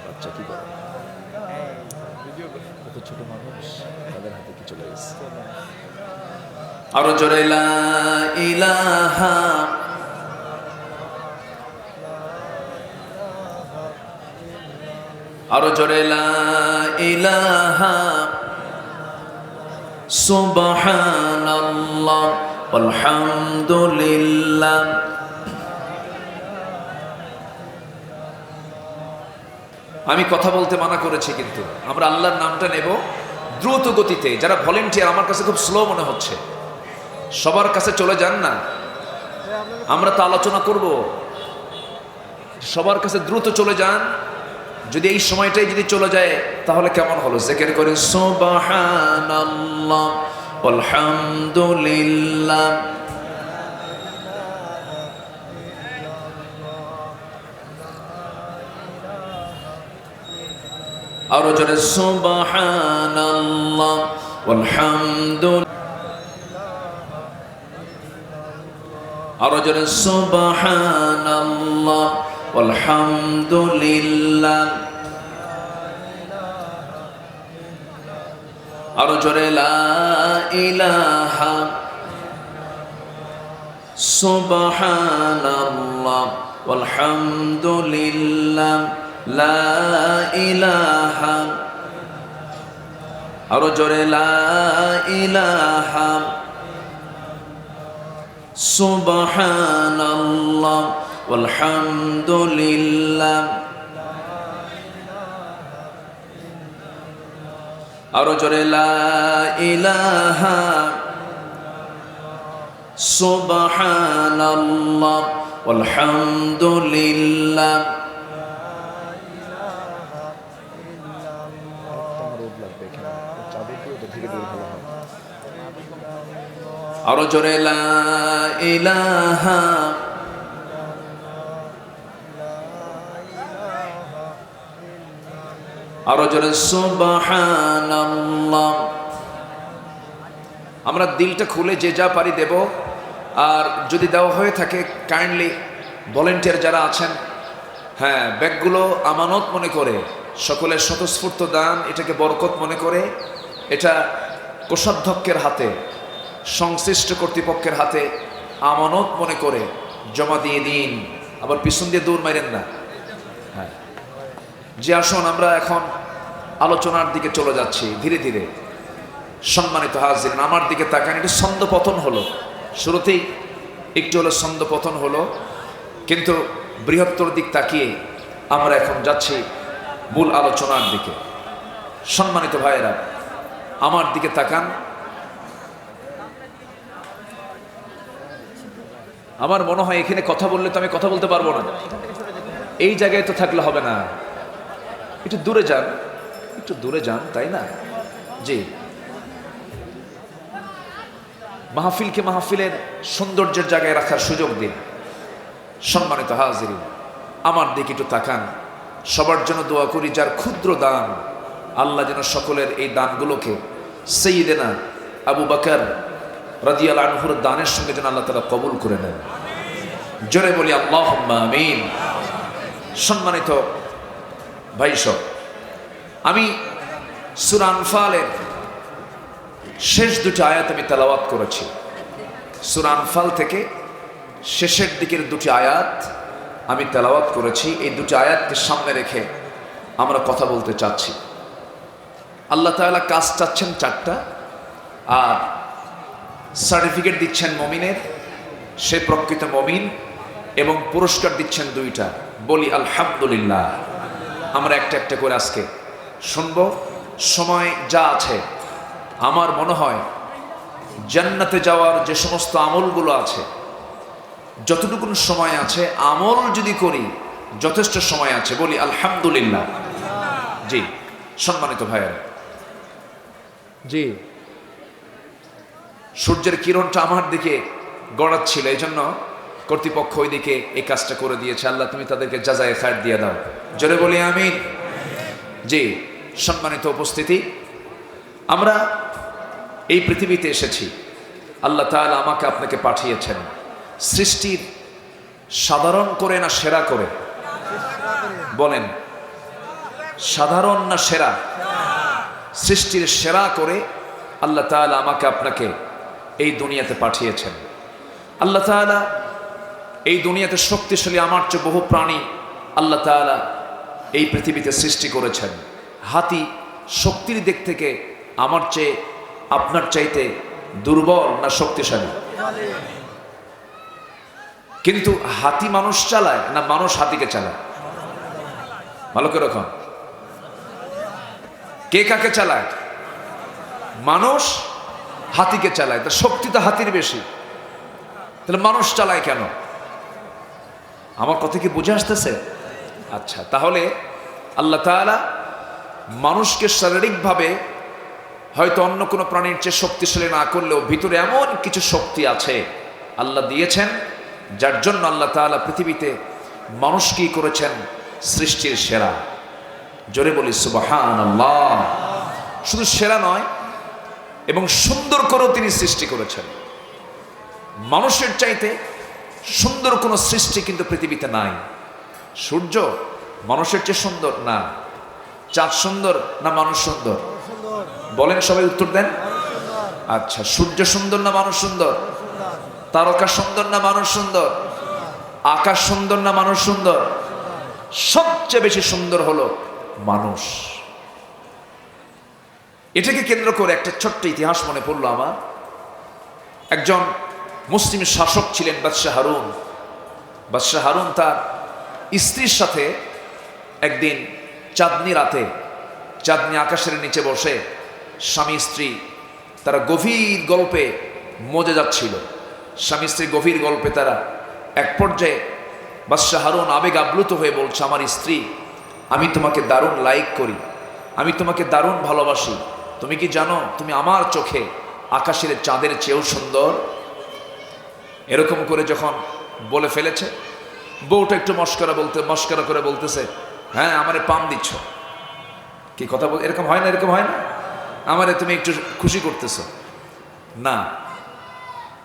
বাচ্চা কি করে? কত ছোট মানুষ, তাদের হাতে কি চলে গেছে? আরো জোরে লা ইলাহা, আরো জোরে লা ইলাহা সুবহানাল্লাহ আলহামদুলিল্লাহ। আমি কথা বলতে মানা করেছি, কিন্তু আমরা আল্লাহর নামটা নেব দ্রুত গতিতে। যারা ভলেন্টিয়ার, আমার কাছে খুব স্লো মনে হচ্ছে, সবার কাছে চলে যান না, আমরা তো আলোচনা করব। সবার কাছে দ্রুত চলে যান। যদি এই সময়টাই যদি চলে যায় তাহলে কেমন হলো? জিকির করে সুবহানাল্লাহ আলহামদুলিল্লাহ। আরো জোরে সুবহানাল্লাহ আলহামদুলিল্লাহ। আরো জোরে সুবহানাল্লাহ আলহামদুলিল্লাহ। আরো জোরে লা ইলাহা সুবহানাল্লাহ আলহামদুলিল্লাহ লা ইলাহা। আরো জোরে লা ইলাহা সুবহানাল্লাহ আলহামদুলিল্লাহ। আরো জোরে লা ইলাহা সুবহানাল্লাহ আলহামদুলিল্লাহ। আরো জোরে লা ইলাহা আরো জোরে সুবহানাল্লাহ। আমরা দিলটা খুলে যে যা পারি দেব, আর যদি দেওয়া হয়ে থাকে কাইন্ডলি ভলেন্টিয়ার যারা আছেন, হ্যাঁ, ব্যাগগুলো আমানত মনে করে, সকলের স্বতঃস্ফূর্ত দান, এটাকে বরকত মনে করে, এটা কোষাধ্যক্ষের হাতে, সংশ্লিষ্ট কর্তৃপক্ষের হাতে আমানত মনে করে জমা দিয়ে দিন। আবার পিছন দিয়ে দৌড় মারেন না। হ্যাঁ, যে আসুন আমরা এখন আলোচনার দিকে চলে যাচ্ছি ধীরে ধীরে। সম্মানিত হাজিরিন, আমার দিকে তাকান। একটু ছন্দপতন হলো, শুরুতেই একটু হলো ছন্দপতন হলো, কিন্তু বৃহত্তর দিক তাকিয়ে আমরা এখন যাচ্ছি মূল আলোচনার দিকে। সম্মানিত ভাইয়েরা, আমার দিকে তাকান। আমার মনে হয় এখানে কথা বললে তো আমি কথা বলতে পারবো না, এই জায়গায় তো থাকলে হবে না। একটু দূরে যান, একটু দূরে যান, তাই না? জি, মাহফিলকে মাহফিলের সৌন্দর্যের জায়গায় রাখার সুযোগ দিন। সম্মানিত হাজিরিন, আমার দিকে একটু তাকান। সবার জন্য দোয়া করি, যার ক্ষুদ্র দান, আল্লাহ যেন সকলের এই দানগুলোকে সাইয়্যিদানা আবু বকর রাদিয়াল্লাহু আনহুর দানের সঙ্গে যেন আল্লাহ তাআলা কবুল করে নেন। জোরে বলি আল্লাহুম্মা আমিন। সম্মানিত ভাইসব, আমি সূরা আনফালের শেষ দুটি আয়াত আমি তেলাওয়াত করেছি। সূরা আনফাল থেকে শেষের দিকের দুটি আয়াত আমি তেলাওয়াত করেছি। এই দুটি আয়াতকে সামনে রেখে আমরা কথা বলতে চাচ্ছি। আল্লাহ তাআলা কাজ চাচ্ছেন চারটা, আর সার্টিফিকেট দিচ্ছেন মমিনের, সে প্রকৃত মমিন, এবং পুরস্কার দিচ্ছেন দুইটা। বলি আলহামদুলিল্লাহ। আমরা একটা একটা করে আজকে শুনবো। সময় যা আছে, আমার মনে হয় জান্নাতে যাওয়ার যে সমস্ত আমলগুলো আছে, যতটুকু সময় আছে আমল যদি করি যথেষ্ট সময় আছে। বলি আলহামদুলিল্লাহ। জি, সম্মানিত ভাইয়েরা, জি, সূর্যের কিরণটা আমার দিকে গড়াচ্ছিল, এই জন্য কর্তৃপক্ষ ওই দিকে এই কাজটা করে দিয়েছে। আল্লাহ তুমি তাদেরকে জাযায়ে খায়র দিয়ে দাও। জোরে বলি আমিন। জি, সম্মানিত উপস্থিতি, আমরা এই পৃথিবীতে এসেছি, আল্লাহ তাআলা আমাকে আপনাকে পাঠিয়েছেন সৃষ্টির সাধারণ করে না সেরা করে? বলেন, সাধারণ না সেরা? সৃষ্টির সেরা করে আল্লাহ তাআলা আমাকে আপনাকে এই দুনিয়াতে পাঠিয়েছেন। আল্লাহ তাআলা এই দুনিয়াতে শক্তিশালী আমার চেয়ে বহু প্রাণী আল্লাহ তাআলা এই পৃথিবীতে সৃষ্টি করেছেন। হাতি শক্তির দিক থেকে আমার চেয়ে আপনার চাইতে দুর্বল না শক্তিশালী? কিন্তু হাতি মানুষ চালায় না মানুষ হাতিকে চালায়? ভালো করে রাখুন, কে কাকে চালায়? মানুষ হাতিকে চালায়। তা শক্তি তো হাতির বেশি, তাহলে মানুষ চালায় কেন? আমার কথা কি বুঝে আসতেছে? আচ্ছা, তাহলে আল্লাহ তাআলা মানুষকে শারীরিকভাবে হয়তো অন্য কোনো প্রাণীর চেয়ে শক্তিশালী না করলেও ভিতরে এমন কিছু শক্তি আছে আল্লাহ দিয়েছেন, যার জন্য আল্লাহ তাআলা পৃথিবীতে মানুষকেই করেছেন সৃষ্টির সেরা। জোরে বলি সুবহানাল্লাহ। শুধু সেরা নয়, এবং সুন্দর করেও তিনি সৃষ্টি করেছেন। মানুষের চাইতে সুন্দর কোনো সৃষ্টি কিন্তু পৃথিবীতে নাই। সূর্য মানুষের চেয়ে সুন্দর না? চাঁদ সুন্দর না মানুষ সুন্দর? বলেন, সবাই উত্তর দেন। আচ্ছা, সূর্য সুন্দর না মানুষ সুন্দর? তারকা সুন্দর না মানুষ সুন্দর? আকাশ সুন্দর না মানুষ সুন্দর? সবচেয়ে বেশি সুন্দর হলো মানুষ। এটাকে কেন্দ্র করে একটা ছোট্ট ইতিহাস মনে পড়লো আমার। একজন মুসলিম শাসক ছিলেন বাদশাহ হারুন। বাদশাহ হারুন তার স্ত্রীর সাথে একদিন চাঁদনি রাতে, চাঁদনি আকাশের নিচে বসে স্বামী স্ত্রী তারা গভীর গল্পে মজে যাচ্ছিল। স্বামী স্ত্রী গভীর গল্পে তারা এক পর্যায়ে বাদশাহ হারুন আবেগ আপ্লুত হয়ে বলছে, আমার স্ত্রী, আমি তোমাকে দারুণ লাইক করি, আমি তোমাকে দারুণ ভালোবাসি। তুমি কি জানো তুমি আমার চোখে আকাশের চাঁদের চেয়েও সুন্দর? এরকম করে যখন বলে ফেলেছে, বউটা একটু মস্করা করে বলতেছে, হ্যাঁ, আমারে পাম দিচ্ছ। কি কথা বল, এরকম হয় না, এরকম হয় না? আমারে তুমি একটু খুশি করতেছো না,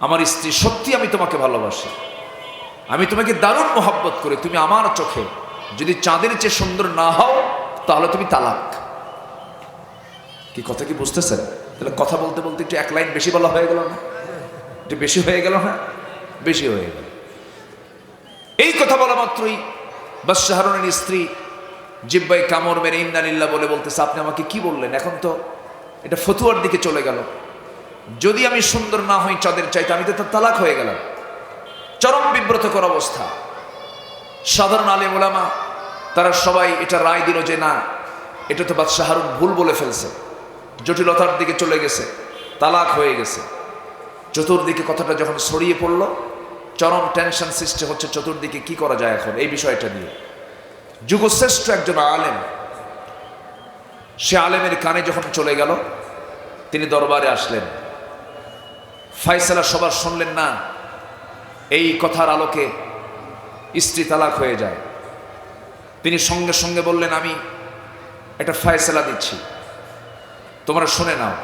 আমার স্ত্রী সত্যি আমি তোমাকে ভালোবাসি, আমি তোমাকে দারুণ মোহাব্বত করি, তুমি আমার চোখে যদি চাঁদের চেয়ে সুন্দর না হও তাহলে তুমি তালাক। কি কথা কি বুঝতেছেন? তাহলে কথা বলতে বলতে একটু এক লাইন বেশি বলা হয়ে গেল না? একটু বেশি হয়ে গেল না? বেশি হয়ে গেল। এই কথা বলা মাত্রই বাদশাহ হারুনের স্ত্রী জিহ্বায় কামড় মেরে ইন্না লিল্লাহ বলে বলতেছে, আপনি আমাকে কি বললেন? এখন তো এটা ফতুয়ার দিকে চলে গেল, যদি আমি সুন্দর না হই চাঁদের চাইতে আমি তো তালাক হয়ে গেলাম। চরম বিব্রতকর অবস্থা। সাধারণ আলেম ওলামা তারা সবাই এটা রায় দিল যে না, এটা তো বাদশাহ হারুন ভুল বলে ফেলছে, জটিলতার দিকে চলে গেছে, তালাক হয়ে গেছে। চতুর্দিকে কথাটা যখন ছড়িয়ে পড়ল, চরম টেনশন সৃষ্টি হচ্ছে চতুর্দিকে, কি করা যায় এখন এই বিষয়টা নিয়ে। যুগশ্রেষ্ঠ একজন আলেম, সে আলেমের কানে যখন চলে গেল, তিনি দরবারে আসলেন, ফায়সালা সবার শুনলেন না। এই কথার আলোকে স্ত্রী তালাক হয়ে যায়। তিনি সঙ্গে সঙ্গে বললেন, আমি একটা ফায়সালা দিচ্ছি, তোমরা শুনে নাও।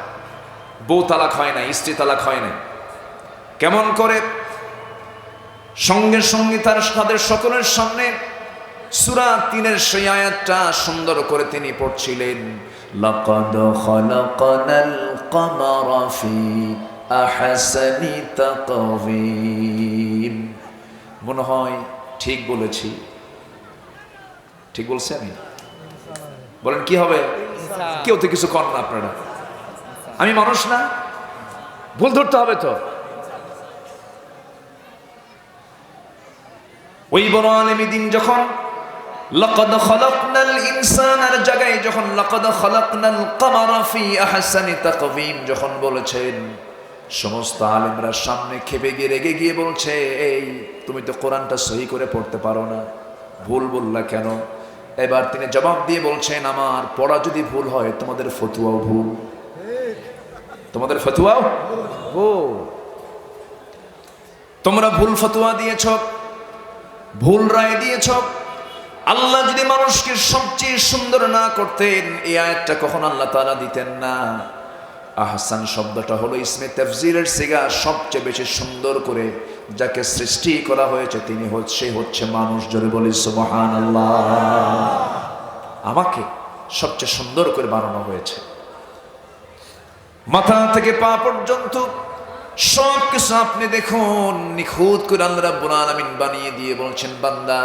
বউ তালাক হয় নাই, স্ত্রী তালাক হয় নাই। কেমন করে? সঙ্গে সঙ্গে তাদের সকলের সামনে সূরা ৩-এর সেই আয়াতটা সুন্দর করে তিনি পড়ছিলেন, লাকাদ খালাকানাল কামারা ফি আহসানি তাকওয়িম। মনে হয় ঠিক বলেছি, ঠিক বলছি আমি? বলেন কি হবে? কেউ তো কিছু করেন না আপনারা, আমি মানুষ না, ভুল ধরতে হবে তো। ওই বড় আলেমী দিন যখন লাকাদ খালাকনাল ইনসানার জায়গায় যখন লাকাদ খালাকনাল কামারা ফি আহসানি তাকওয়িম যখন বলেছেন, সমস্ত আলেমরা সামনে খেপে গিয়ে রেগে গিয়ে বলছে, এই তুমি তো কোরআনটা সহি করে পড়তে পারো না, ভুল বললা কেন? এবার তিনি জবাব দিয়ে বলছেন, আমার পড়া যদি ভুল হয় তোমাদের ফতোয়াও ভুল, তোমাদের ফতোয়াও ভুল, তোমরা ভুল ফতোয়া দিয়েছ, ভুল রায় দিয়েছ। আল্লাহ যদি মানুষকে সবচেয়ে সুন্দর না করতেন, এই আয়াতটা কখন আল্লাহ তাআলা দিতেন না। আহসান শব্দটা হলো ইসমে তাফজিরের সিগা, সবচেয়ে বেশি সুন্দর করে যাকে সৃষ্টি করা হয়েছে তিনি হচ্ছে মানুষ। জোরে বলি সুবহানাল্লাহ। আমাকে সবচেয়ে সুন্দর করে বানানো হয়েছে, মাথা থেকে পা পর্যন্ত সব কিছু আপনি দেখুন নিখুঁত করে আল্লাহ রাব্বুল আলামিন বানিয়ে দিয়ে বলছেন, বান্দা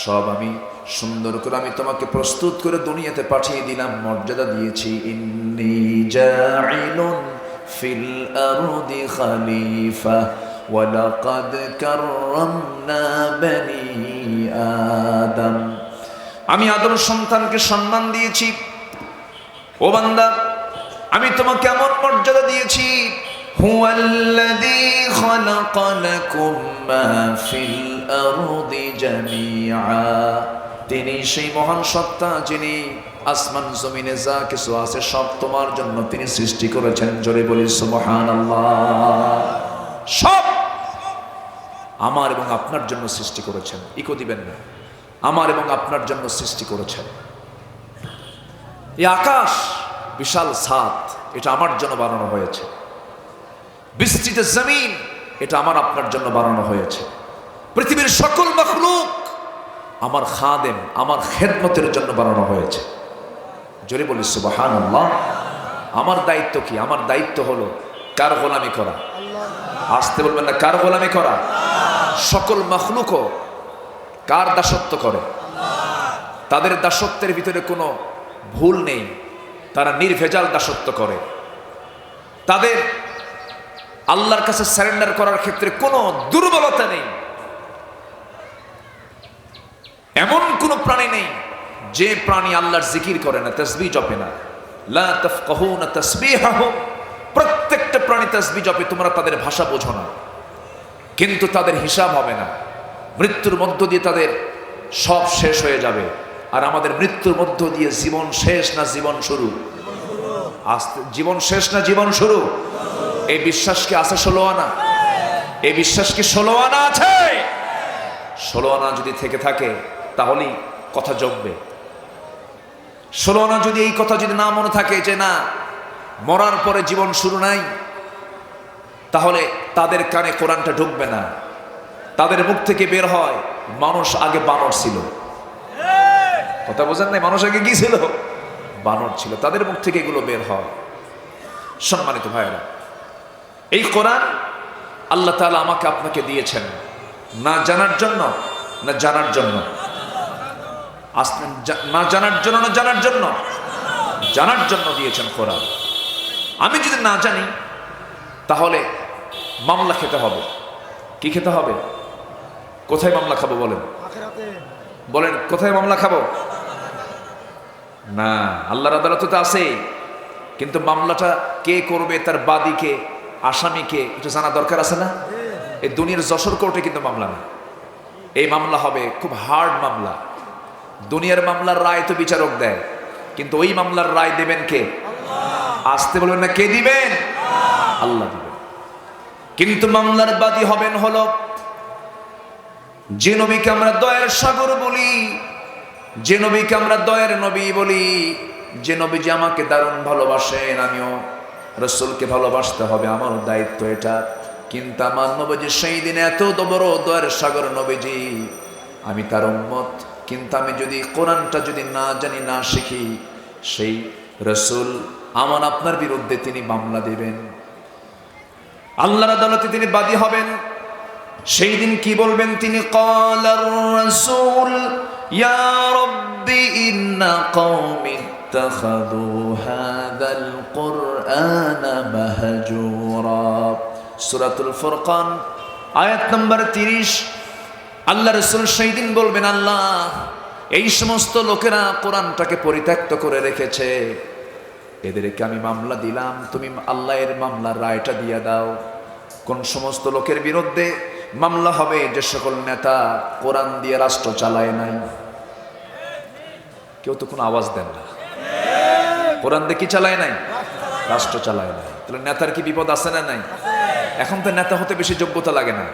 সব আমি সুন্দর করে আমি তোমাকে প্রস্তুত করে দুনিয়াতে পাঠিয়ে দিলাম, মর্যাদা দিয়েছি। ইন্নী জাইলুন ফিল আরদি খলিফা ওয়া লাকাদ কাররামনা বনি আদম। আমি আদম সন্তানকে সম্মান দিয়েছি। ও বান্দা, আমি তোমাকে এমন মর্যাদা দিয়েছি, হুয়াল্লাযী খালাকা লাকুম মা ফিল আরদি জামিআ। তিনি সেই মহান সত্তা যিনি আসমান জমিনে যা কিছু আছে সব তোমার জন্য তিনি সৃষ্টি করেছেন। জোরে বলি সুবহানাল্লাহ। সব আমার এবং আপনার জন্য সৃষ্টি করেছেন, ইকো দিবেন না, আমার এবং আপনার জন্য সৃষ্টি করেছেন। এই আকাশ বিশাল ছাদ, এটা আমার জন্য বানানো হয়েছে। বিস্তৃত জমিন, এটা আমার আপনার জন্য বানানো হয়েছে। পৃথিবীর সকল মাখলুক আমার খাদেম, আমার খেদমতের জন্য বানানো হয়েছে। জোরে বলি সুবহানাল্লাহ। আমার দায়িত্ব কি? আমার দায়িত্ব হলো কার গোলামি করা? আসতে বলবেন না, কার গোলামি করা? সকল মাখলুকও কার দাসত্ব করে? তাদের দাসত্বের ভিতরে কোনো ভুল নেই, তারা নির্ভেজাল দাসত্ব করে। তাদের আল্লাহর কাছে সারেন্ডার করার ক্ষেত্রে কোনো দুর্বলতা নেই। এমন কোন প্রাণী নেই যে প্রাণী আল্লাহর জিকির করে না, তাসবিহ জপে না। লা তাফকাহুনা তাসবিহাহুম। প্রত্যেকটা প্রাণী তাসবিহ জপে, তোমরা তাদের ভাষা বোঝো না, কিন্তু তাদের হিসাব হবে না। মৃত্যুর মধ্য দিয়ে তাদের সব শেষ হয়ে যাবে। আর আমাদের মৃত্যুর মধ্য দিয়ে জীবন শেষ না জীবন শুরু? জীবন শেষ না জীবন শুরু? এই বিশ্বাস কি আছে 16 আনা? এই বিশ্বাস কি 16 আনা আছে? 16 আনা যদি থেকে থাকে তাহলেই কথা জমবে। ষোলো আনা যদি এই কথা যদি না মনে থাকে যে না মরার পরে জীবন শুরু নাই, তাহলে তাদের কানে কোরআনটা ঢুকবে না। তাদের মুখ থেকে বের হয় মানুষ আগে বানর ছিল। কথা বোঝেন নাই? মানুষ আগে কি ছিল? বানর ছিল। তাদের মুখ থেকে এগুলো বের হয়। সম্মানিত ভাইয়েরা, এই কোরআন আল্লাহ তাআলা আমাকে আপনাকে দিয়েছেন না জানার জন্য না জানার জন্য? না জানার জন্য না জানার জন্য? জানার জন্য দিয়েছেন কোরআন। আমি যদি না জানি তাহলে মামলা খেতে হবে। কি খেতে হবে? কোথায় মামলা খাবো বলেন? বলেন কোথায় মামলা খাবো? না, আল্লাহর আদালতে তো আছে, কিন্তু মামলাটা কে করবে, তার বাদীকে, আসামিকে একটু জানা দরকার আছে না? এই দুনিয়ার যশোর কোর্টে কিন্তু মামলা না। এই মামলা হবে খুব হার্ড মামলা। দুনিয়ার মামলার রায় তো বিচারক দেয়, কিন্তু ওই মামলার রায় দেবেন কে? আসতে বলবেন না, কে দিবেন? আল্লাহ দিবেন। কিন্তু মামলার বাদী হবেন হলো যে নবীকে আমরা দয়ার সাগর বলি, যে নবীকে আমরা দয়ার নবী বলি, যে নবী যে আমাকে দারুণ ভালোবাসেন, আমিও রাসূলকে ভালোবাসতে হবে, আমারও দায়িত্ব এটা। কিন্তু আমার নবীজি সেই দিনে এত বড় দয়ার সাগর নবীজি, আমি তার উম্মত, কিন্তু আমি যদি কোরআনটা যদি না জানি না শিখি, সেই রাসূল আমার আপনার বিরুদ্ধে তিনি মামলা দিবেন, আল্লাহর আদালতে তিনি বাদী হবেন। সেই দিন কি বলবেন তিনি? ক্বালার রাসূল ইয়া রাব্বি ইন্না কওমি ইত্তাখাযু হাযাল কুরআনা মাহজুরা। সূরাতুল ফুরকান আয়াত নম্বর 30। আল্লাহ রাসূল সেই দিন বলবেন, আল্লাহ এই সমস্ত লোকেরা কোরআনটাকে পরিত্যক্ত করে রেখেছে, এদেরকে আমি মামলা দিলাম, তুমি আল্লাহ এর মামলার রায়টা দিয়ে দাও। কোন সমস্ত লোকের বিরুদ্ধে মামলা হবে? যে সকল নেতা কোরআন দিয়ে রাষ্ট্র চালায় নাই। কেউ তো কোনো আওয়াজ দেন না। কোরআন দিয়ে কি চালায় নাই? রাষ্ট্র চালায় নাই। তাহলে নেতার কি বিপদ আছে না নাই? এখন তো নেতা হতে বেশি যোগ্যতা লাগে না।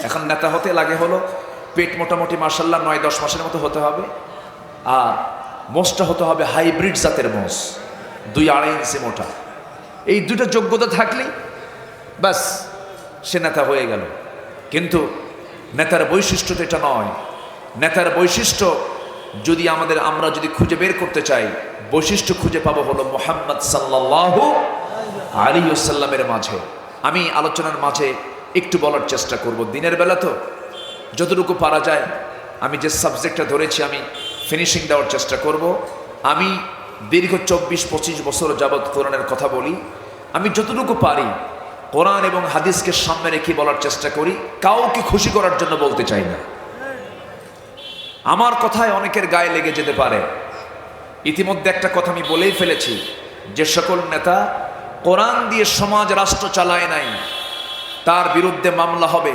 এখন নেতা হতে লাগে হলো পেট মোটামুটি মাশাআল্লাহ 9-10 মাসের মতো হতে হবে, আর মোষটা হতে হবে হাইব্রিড জাতের মোষ, 2-2.5 ইঞ্চি মোটা। এই দুটো যোগ্যতা থাকলেই বাস সে নেতা হয়ে গেল। কিন্তু নেতার বৈশিষ্ট্য তো এটা নয়। নেতার বৈশিষ্ট্য যদি আমরা যদি খুঁজে বের করতে চাই, বৈশিষ্ট্য খুঁজে পাবো হলো মুহাম্মদ সাল্লাল্লাহু আলাইহি ওয়াসাল্লামের মাঝে। আমি আলোচনার মাঝে একটু বলার চেষ্টা করব, দিনের বেলা তো যতটুকু পারা যায় আমি যে সাবজেক্টটা ধরেছি আমি ফিনিশিং দেওয়ার চেষ্টা করব। আমি দীর্ঘ 24-25 বছর যাবৎ কোরআনের কথা বলি। আমি যতটুকু পারি কোরআন এবং হাদিসকে সামনে রেখে বলার চেষ্টা করি, কাউকে খুশি করার জন্য বলতে চাই না। আমার কথায় অনেকের গায়ে লেগে যেতে পারে। ইতিমধ্যে একটা কথা আমি বলেই ফেলেছি, যে সকল নেতা কোরআন দিয়ে সমাজ রাষ্ট্র চালায় নাই তার বিরুদ্ধে মামলা হবে।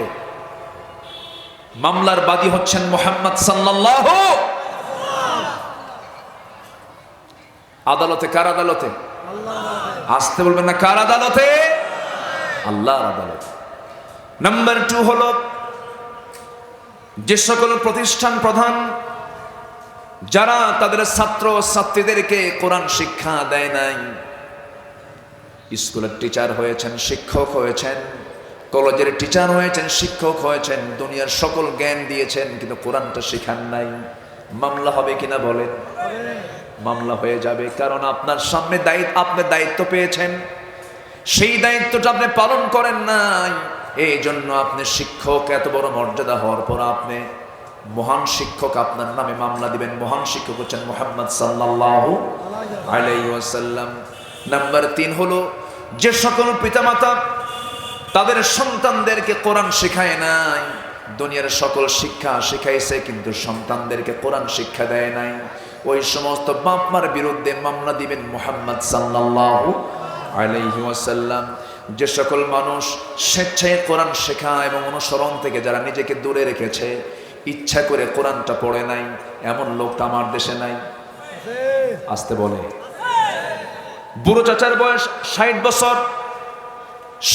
মামলার বাদী হচ্ছেন মুহাম্মদ সাল্লাল্লাহু। আদালতে কার আদালতে? আসতে বলবেন না, কার আদালতে? আল্লাহর আদালতে। নাম্বার 2 হলো যে সকল প্রতিষ্ঠান প্রধান যারা তাদের ছাত্র ছাত্রীদেরকে কোরআন শিক্ষা দেয় নাই, স্কুলের টিচার হয়েছেন, শিক্ষক হয়েছেন, কলেজের টিচার হয়েছেন, শিক্ষক হয়েছেন, দুনিয়ার সকল জ্ঞান দিয়েছেন, কিন্তু কোরআনটা শিখান নাই, মামলা হবে কিনা বলেন? মামলা হয়ে যাবে। কারণ আপনার সামনে আপনি দায়িত্ব পেয়েছেন, সেই দায়িত্বটা আপনি পালন করেন নাই। এই জন্য আপনি শিক্ষক, এত বড় মর্যাদা হওয়ার পর আপনি মহান শিক্ষক, আপনার নামে মামলা দিবেন। মহান শিক্ষক হচ্ছেন মুহাম্মদ সাল্লাল্লাহু আলাইহি ওয়াসাল্লাম। নাম্বার 3 হলো যে সকল পিতামাতা তাদের সন্তানদেরকে কোরআন শেখায় নাই, দুনিয়ার সকল শিক্ষা শিখাইছে কিন্তু সন্তানদেরকে কোরআন শিক্ষা দেয় নাই, ওই সমস্ত বাপ মার বিরুদ্ধে মামলা দিবেন মুহাম্মদ সাল্লাল্লাহু আলাইহি ওয়াসাল্লাম। যে সকল মানুষ স্বেচ্ছায় কোরআন শেখা এবং অনুসরণ থেকে যারা নিজেকে দূরে রেখেছে, ইচ্ছা করে কোরআনটা পড়ে নাই, এমন লোক তো আমার দেশে নাই। আসতে বলে বুড়ো চাচার বয়স 60 বছর,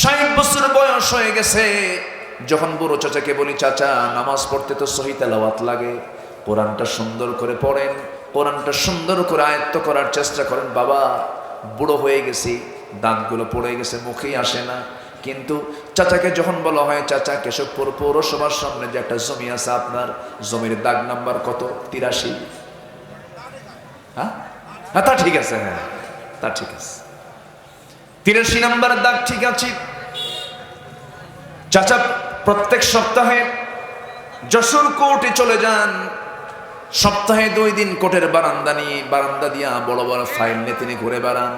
60 বছর বয়স হয়ে গেছে। যখন বুড়ো চাচাকে বলি, চাচা নামাজ পড়তে তো সহি তেলাওয়াত লাগে, কোরআনটা সুন্দর করে পড়েন, কোরআনটা সুন্দর করে আয়ত্ত করার চেষ্টা করেন। বাবা বুড়ো হয়ে গেছি, দাঁতগুলো পড়ে গেছে, মুখেই আসে না। কিন্তু চাচাকে যখন বলা হয়, চাচা কেশবপুর পৌরসভার সামনে যে একটা জমি আছে, আপনার জমির দাগ নাম্বার কত? 83। হ্যাঁ হ্যাঁ, তা ঠিক আছে, হ্যাঁ তা ঠিক আছে, 83 নাম্বার দাগ ঠিক আছে। চাচা প্রত্যেক সপ্তাহে যশোর কোর্টে চলে যান, সপ্তাহে 2 দিন কোর্টের বারান্দা দিয়া বড় বড় ফাইল নিয়ে তিনি ঘুরে বেড়ান।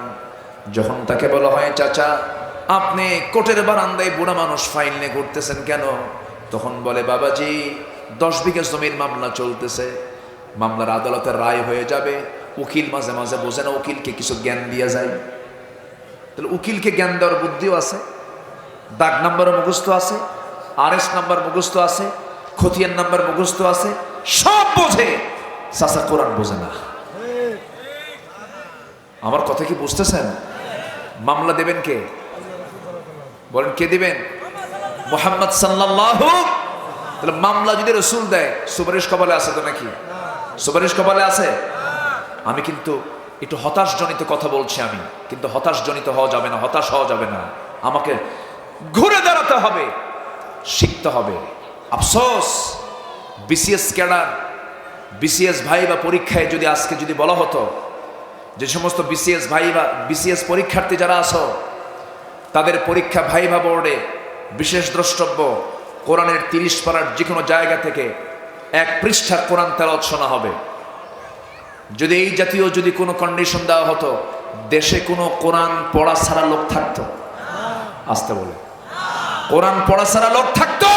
যখন তাকে বলা হয়, চাচা আপনি কোর্টের বারান্দায় বুড়া মানুষ ফাইল নিয়ে ঘুরতেছেন কেন? তখন বলে, বাবাজি 10 বিঘা জমির মামলা চলতেছে, মামলার আদালতের রায় হয়ে যাবে, উকিল মাঝে মাঝে বোঝে না, উকিলকে কিছু জ্ঞান দিয়া যায়। তাহলে উকিলকে জ্ঞান দেওয়ার বুদ্ধিও আছে, দাগ নাম্বারও মুখস্থ আছে, আরএস নাম্বার মুখস্থ আছে, খতিয়ান নাম্বার মুখস্থ আছে, সব বোঝে, চাচা কোরআন বোঝে না। আমার কথা কি বুঝতেছেন? মামলা দেবেন কে? বলেন কে দিবেন? মুহাম্মদ সাল্লাল্লাহু। তাহলে মামলা যদি রাসূল দেয়, সুপারিশ কপালে আছে তো নাকি? সুপারিশ কপালে আছে। আমি কিন্তু একটু হতাশজনিত কথা বলছি, আমি কিন্তু হতাশজনিত হওয়া যাবে না, হতাশ হওয়া যাবে না। আমাকে ঘুরে দাঁড়াতে হবে, শিখতে হবে। আফসোস, বিসিএস ক্যাডার, বিসিএস ভাই বা পরীক্ষায় যদি আজকে যদি বলা হতো যে সমস্ত বিসিএস ভাই বা বিসিএস পরীক্ষার্থী যারা আছো, তাদের পরীক্ষা ভাইভা বোর্ডে বিশেষ দ্রষ্টব্য কোরআনের 30 পারার যে কোনো জায়গা থেকে 1 পৃষ্ঠার কোরআন তেলাওয়াত শোনা হবে। যদি এই জাতীয় যদি কোনো কন্ডিশন দেওয়া হতো, দেশে কোনো কোরআন পড়া ছাড়া লোক থাকতো? আসতে বলে, কোরআন পড়া ছাড়া লোক থাকতো?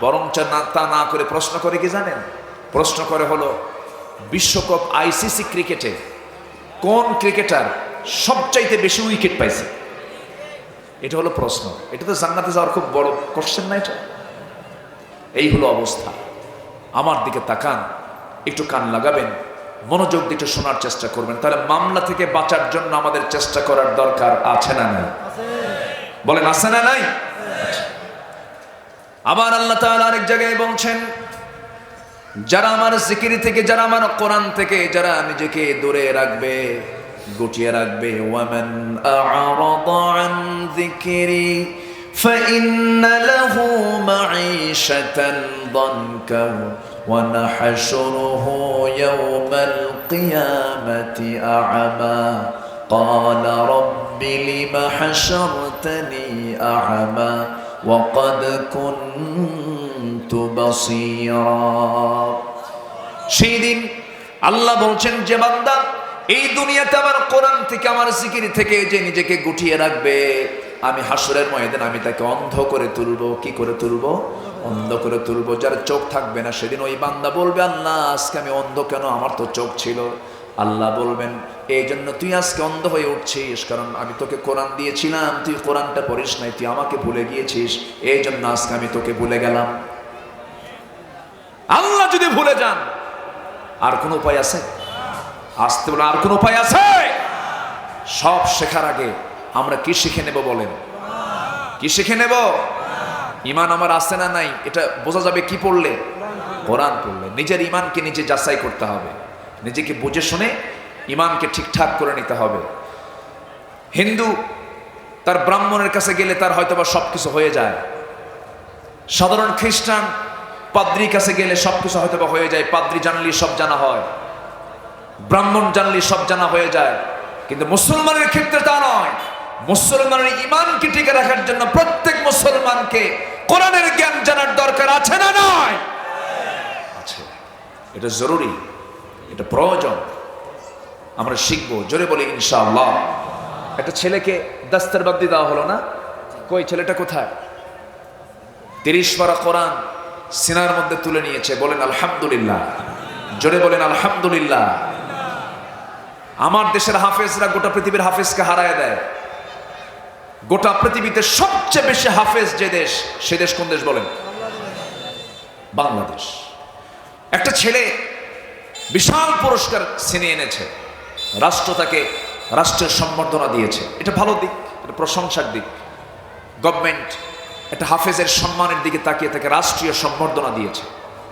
বরঞ্চ তা না করে প্রশ্ন করে কি জানেন? প্রশ্ন করে হলো, বিশ্বকাপ আইসিসি ক্রিকেটে কোন ক্রিকেটার সবচাইতে বেশি উইকেট পাইছে? এটা হলো প্রশ্ন। এটা তো জান্নাতে যাওয়ার খুব বড় কোশ্চেন না এটা? এই হলো অবস্থা। আমার দিকে তাকান, একটু কান লাগাবেন, মনোযোগ দিয়ে একটু শোনার চেষ্টা করবেন। তাহলে মামলা থেকে বাঁচার জন্য আমাদের চেষ্টা করার দরকার আছে না নাই? বলেন আছে না নাই? আবার আল্লাহ তাআলা আরেক জায়গায় বলছেন, যারা আমার জিকির থেকে, যারা আমার কোরআন থেকে যারা নিজেকে দূরে রাখবে, গুটিয়ে রাখবে, ওয়ামান আ'রাদা আন যিকরি ফাইন্না লাহু মাঈশাতান দানকা ওয়া নাহশুরুহু ইয়াওমাল কিয়ামাতি আ'মা ক্বালা রাব্বি লিমা হাশারতানি আ'মা ওয়া ক্বাদ কুনতু বাসীরা। সেই দিন আল্লাহ বলছেন, যে বান্দা এই দুনিয়াতে আমার কোরআন থেকে, আমার জিকির থেকে যে নিজেকে গুটিয়ে রাখবে, আমি হাসরের ময়দানে আমি তাকে অন্ধ করে তুলবো। কি করে তুলবো? অন্ধ করে তুলবো। যার চোখ থাকবে না, সেদিন ওই বান্দা বলবে, আল্লাহ আজকে আমি অন্ধ কেন? আমার তো চোখ ছিল। আল্লাহ বলবেন, এই জন্য তুই আজকে অন্ধ হয়ে উঠছিস, কারণ আমি তোকে কোরআন দিয়েছিলাম, তুই কোরআনটা পড়িস নাই, তুই আমাকে ভুলে গিয়েছিস, এই জন্য আজকে আমি তোকে ভুলে গেলাম। আল্লাহ যদি ভুলে যান, আর কোন উপায় আছে? আসতে বলে আর কোন উপায় আছে? সব শেখার আগে আমরা কি শিখে নেব বলেন? কি শিখে নেব? ইমান আমার আছে না নাই এটা বোঝা যাবে কি পড়লে? কোরআন পড়লে। নিজের ইমানকে নিজে যাচাই করতে হবে, নিজেকে বুঝে শুনে ইমানকে ঠিকঠাক করে নিতে হবে। হিন্দু তার ব্রাহ্মণের কাছে গেলে তার হয়তোবা সবকিছু হয়ে যায়। সাধারণ খ্রিস্টান পাদ্রির কাছে গেলে সবকিছু হয়তোবা হয়ে যায়। পাদ্রি জানলে সব জানা হয়, ব্রাহ্মণ জানলে সব জানা হয়ে যায়। কিন্তু মুসলমানের ক্ষেত্রে তা নয়। মুসলমানের ইমানকে টিকে রাখার জন্য প্রত্যেক মুসলমানকে কোরআনের জ্ঞান জানার দরকার আছে না নয়? আছে। এটা জরুরি, এটা প্রয়োজন। আমরা শিখবো, জোরে বলি ইনশাআল্লাহ। একটা ছেলেকে দাস্তারবাদ্দি দেওয়া হলো না? কই ছেলেটা কোথায়? 30 পারা কোরআন সিনার মধ্যে তুলে নিয়েছে। বলেন আলহামদুলিল্লাহ, জোরে বলেন আলহামদুলিল্লাহ। আমার দেশের হাফেজরা গোটা পৃথিবীর হাফেজকে হারায় দেয়। গোটা পৃথিবীতে সবচেয়ে বেশি হাফেজ যে দেশ, সে দেশ কোন দেশ বলেন? বাংলাদেশ। একটা ছেলে বিশাল পুরস্কার ছিনিয়ে এনেছে, রাষ্ট্র তাকে রাষ্ট্রের সম্বর্ধনা দিয়েছে। এটা ভালো দিক, এটা প্রশংসার দিক। গভর্নমেন্ট একটা হাফেজের সম্মানের দিকে তাকিয়ে তাকে রাষ্ট্রীয় সম্বর্ধনা দিয়েছে,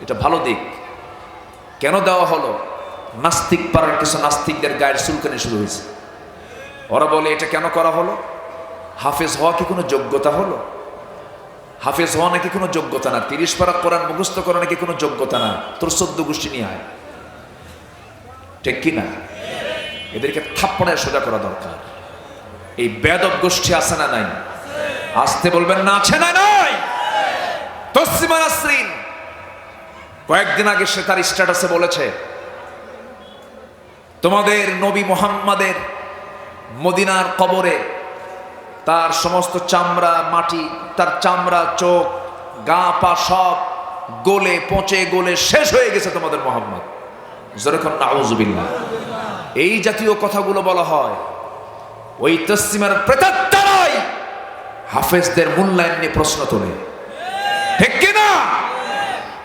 এটা ভালো দিক। কেন দেওয়া হলো? নাস্তিক পাড়ার কিছু নাস্তিকদের গায়ের চুলকানি শুরু হয়েছে। ওরা বলে এটা কেন করা হলো? হাফেজ হওয়া কি কোনো যোগ্যতা হলো? হাফেজ হওয়া নাকি কোনো যোগ্যতা না, 30 পারা কোরআন মুখস্থ করা নাকি কোনো যোগ্যতা না। তোর 14 গোষ্ঠী নিয়ে আয়, ঠিক কি না? এদেরকে থাপ্পড়ে সোজা করা দরকার। এই বেদব গোষ্ঠী আছে না নাই? আসতে বলবেন না, আছে না নাই? তসলিমা নাসরিন কয়েকদিন আগে সে তার স্ট্যাটাসে বলেছে, তোমাদের নবী মুহাম্মাদের মদিনার কবরে তার সমস্ত চামড়া মাটি, তার চামড়া, চোখ, গা পা সব গলে পচে গলে শেষ হয়ে গেছে তোমাদের মুহাম্মদ। যেরকম নাউজুবিল্লাহ এই জাতীয় কথাগুলো বলা হয়, ওই তসলিমার প্রেতাত্মারাই হাফেজদের মূল্যায়ন নিয়ে প্রশ্ন তোলে, ঠিক কিনা?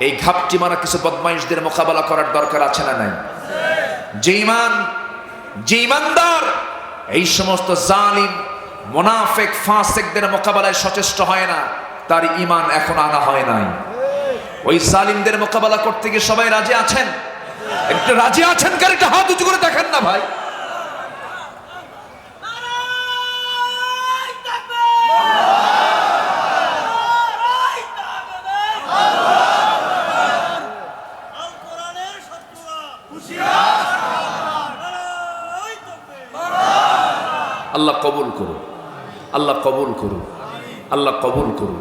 এই ঘাপটি মারা কিছু বদমাইশদের মোকাবেলা করার দরকার আছে না নাই? যে ইমানদার এই সমস্ত জালিম মুনাফিক ফাসিকদের মোকাবেলায় সচেষ্ট হয় না, তার ঈমান এখন আনা হয় নাই। ওই জালিমদের মোকাবেলা করতে গিয়ে সবাই রাজি আছেন? একটু রাজি আছেন কার একটা হাত উঁচু করে দেখেন না ভাই। আল্লাহ কবুল করুন, আল্লাহ কবুল করুন, আল্লাহ কবুল করুন।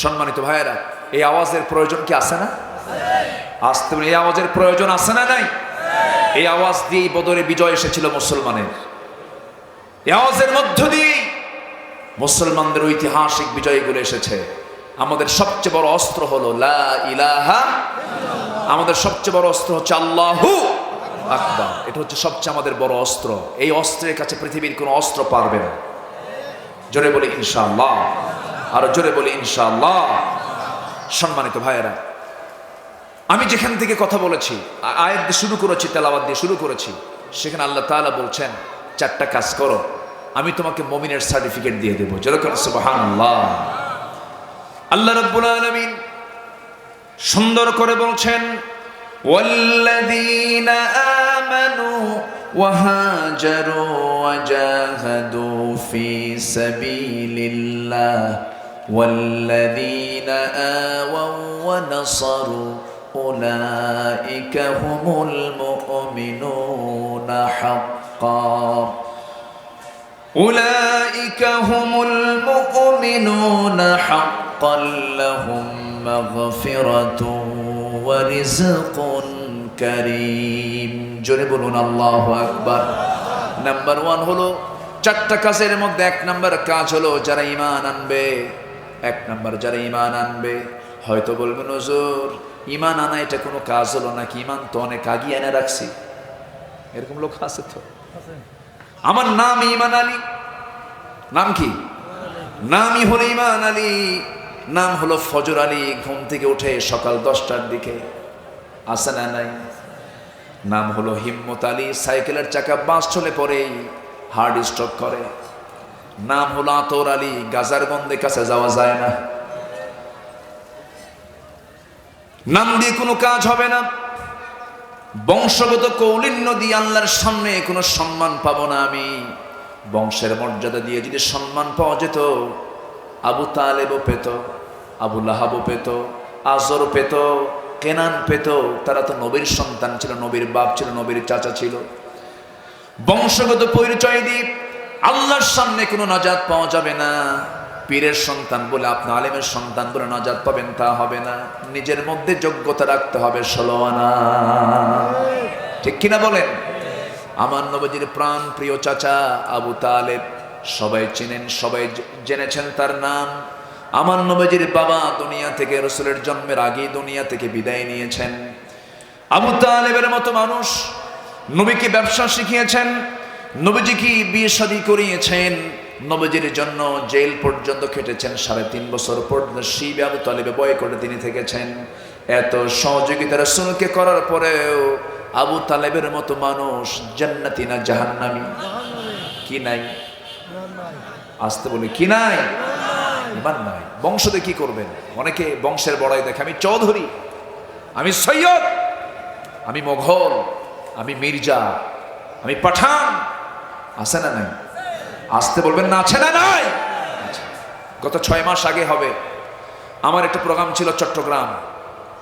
সম্মানিত ভাইয়েরা, এই আওয়াজের প্রয়োজন কি আছে না? আসতে বলে এই আওয়াজের প্রয়োজন আছে না নাই? এই আওয়াজ দিয়েই বদরে বিজয় এসেছিল মুসলমানের। এই আওয়াজের মধ্য দিয়েই মুসলমানদের ঐতিহাসিক বিজয়গুলো এসেছে। আমাদের সবচেয়ে বড় অস্ত্র হলো লা ইলাহা, আমাদের সবচেয়ে বড় অস্ত্র হচ্ছে আল্লাহু আকবার। এটা হচ্ছে সবচেয়ে আমাদের বড় অস্ত্র। এই অস্ত্রের কাছে পৃথিবীর কোনো অস্ত্র পারবে না। জোরে বলি ইনশাআল্লাহ, আর জোরে বলি ইনশাআল্লাহ। সম্মানিত ভাইয়েরা, আমি যেখান থেকে কথা বলেছি, আয়াত দিয়ে শুরু করেছি, তেলাওয়াত দিয়ে শুরু করেছি, সেখানে আল্লাহ তাআলা বলছেন 4টা কাজ করো, আমি তোমাকে মুমিনের সার্টিফিকেট দিয়ে দেবো। যেরকম সুবহানাল্লাহ। আল্লাহ রাব্বুল আলামিন সুন্দর করে বলছেন, والذين آمنوا وهاجروا وجاهدوا في سبيل الله والذين آووا ونصروا أولئك هم المؤمنون حقا أولئك هم المؤمنون حقا لهم مغفرة ورزق كريم। জোরে বলুন আল্লাহু আকবার। নাম্বার 1 হলো 4টা কাজের মধ্যে 1 নাম্বার কাজ হলো যারা ঈমান আনবে। 1 নাম্বার যারা ঈমান আনবে। হয়তো বলবেন হুজুর ঈমান আনা এটা কোনো কাজ হলো নাকি? ঈমান তো অনেক আগে এনে রাখছি। এরকম লোক আছে তো। আমার নাম ঈমান আলী। নাম কি? নামই হলো ঈমান আলী। নাম হলো ফজর আলী। ঘুম থেকে উঠে সকাল 10টার দিকে, আছে না নাই? নাম হলো হিম্মত আলী। সাইকেলের চাকা বাস চলে পড়েই হার্ট স্ট্রোক করে। নাম হলো আতর আলী। গাজার গন্ধে কাছে যাওয়া যায় না। নাম দিয়ে কোনো কাজ হবে না। বংশগত কৌলিন্য দিয়ে আল্লাহর সামনে কোনো সম্মান পাবো না আমি। বংশের মর্যাদা দিয়ে যদি সম্মান পাওয়া যেত, আবু তালেবও পেত, আবু লাহাবও পেত, আজরও পেত, কেনান পেত। তারা তো নবীর সন্তান ছিল, নবীর বাপ ছিল, নবীর চাচা ছিল। বংশগত পরিচয় দিয়ে আল্লাহর সামনে কোনো নাজাত পাওয়া যাবে না। পীরের সন্তান বলে, আপনি আলেমের সন্তান বলে নাজাত পাবেন তা হবে না। নিজের মধ্যে যোগ্যতা রাখতে হবে 16 আনা। ঠিক কিনা বলেন? আমার নবীজির প্রাণ প্রিয় চাচা আবু তালেব, সবাই চিনেন, সবাই জেনেছেন তার নাম। আমার নবীজির বাবা দুনিয়া থেকে রাসূলের জন্মের আগেই দুনিয়া থেকে বিদায় নিয়েছেন। আবু তালেবের মতো মানুষ নবীকে ব্যবসা শিখিয়েছেন, নবীজিকে বিয়ে শাদী করিয়েছেন, নবীজির জন্য জেল পর্যন্ত খেটেছেন। 3.5 বছর পর্যন্ত শিবে আবু তালেবে বয়কটে তিনি থেকেছেন। এত সহযোগিতা রাসূলকে করার পরেও আবু তালেবের মতো মানুষ জান্নাতি না জাহান্নামী? কি নাই? আসতে বলে কি নাই? ইমান নাই। বংশ দিয়ে কি করবেন? অনেকে বংশের বড়াই দেখে, আমি চৌধুরী, আমি সৈয়দ, আমি মোঘল, আমি মির্জা, আমি পাঠান, আছে না নাই? আসতে বলবেন না, আছে না নাই? গত 6 মাস আগে হবে, আমার একটা প্রোগ্রাম ছিল চট্টগ্রাম।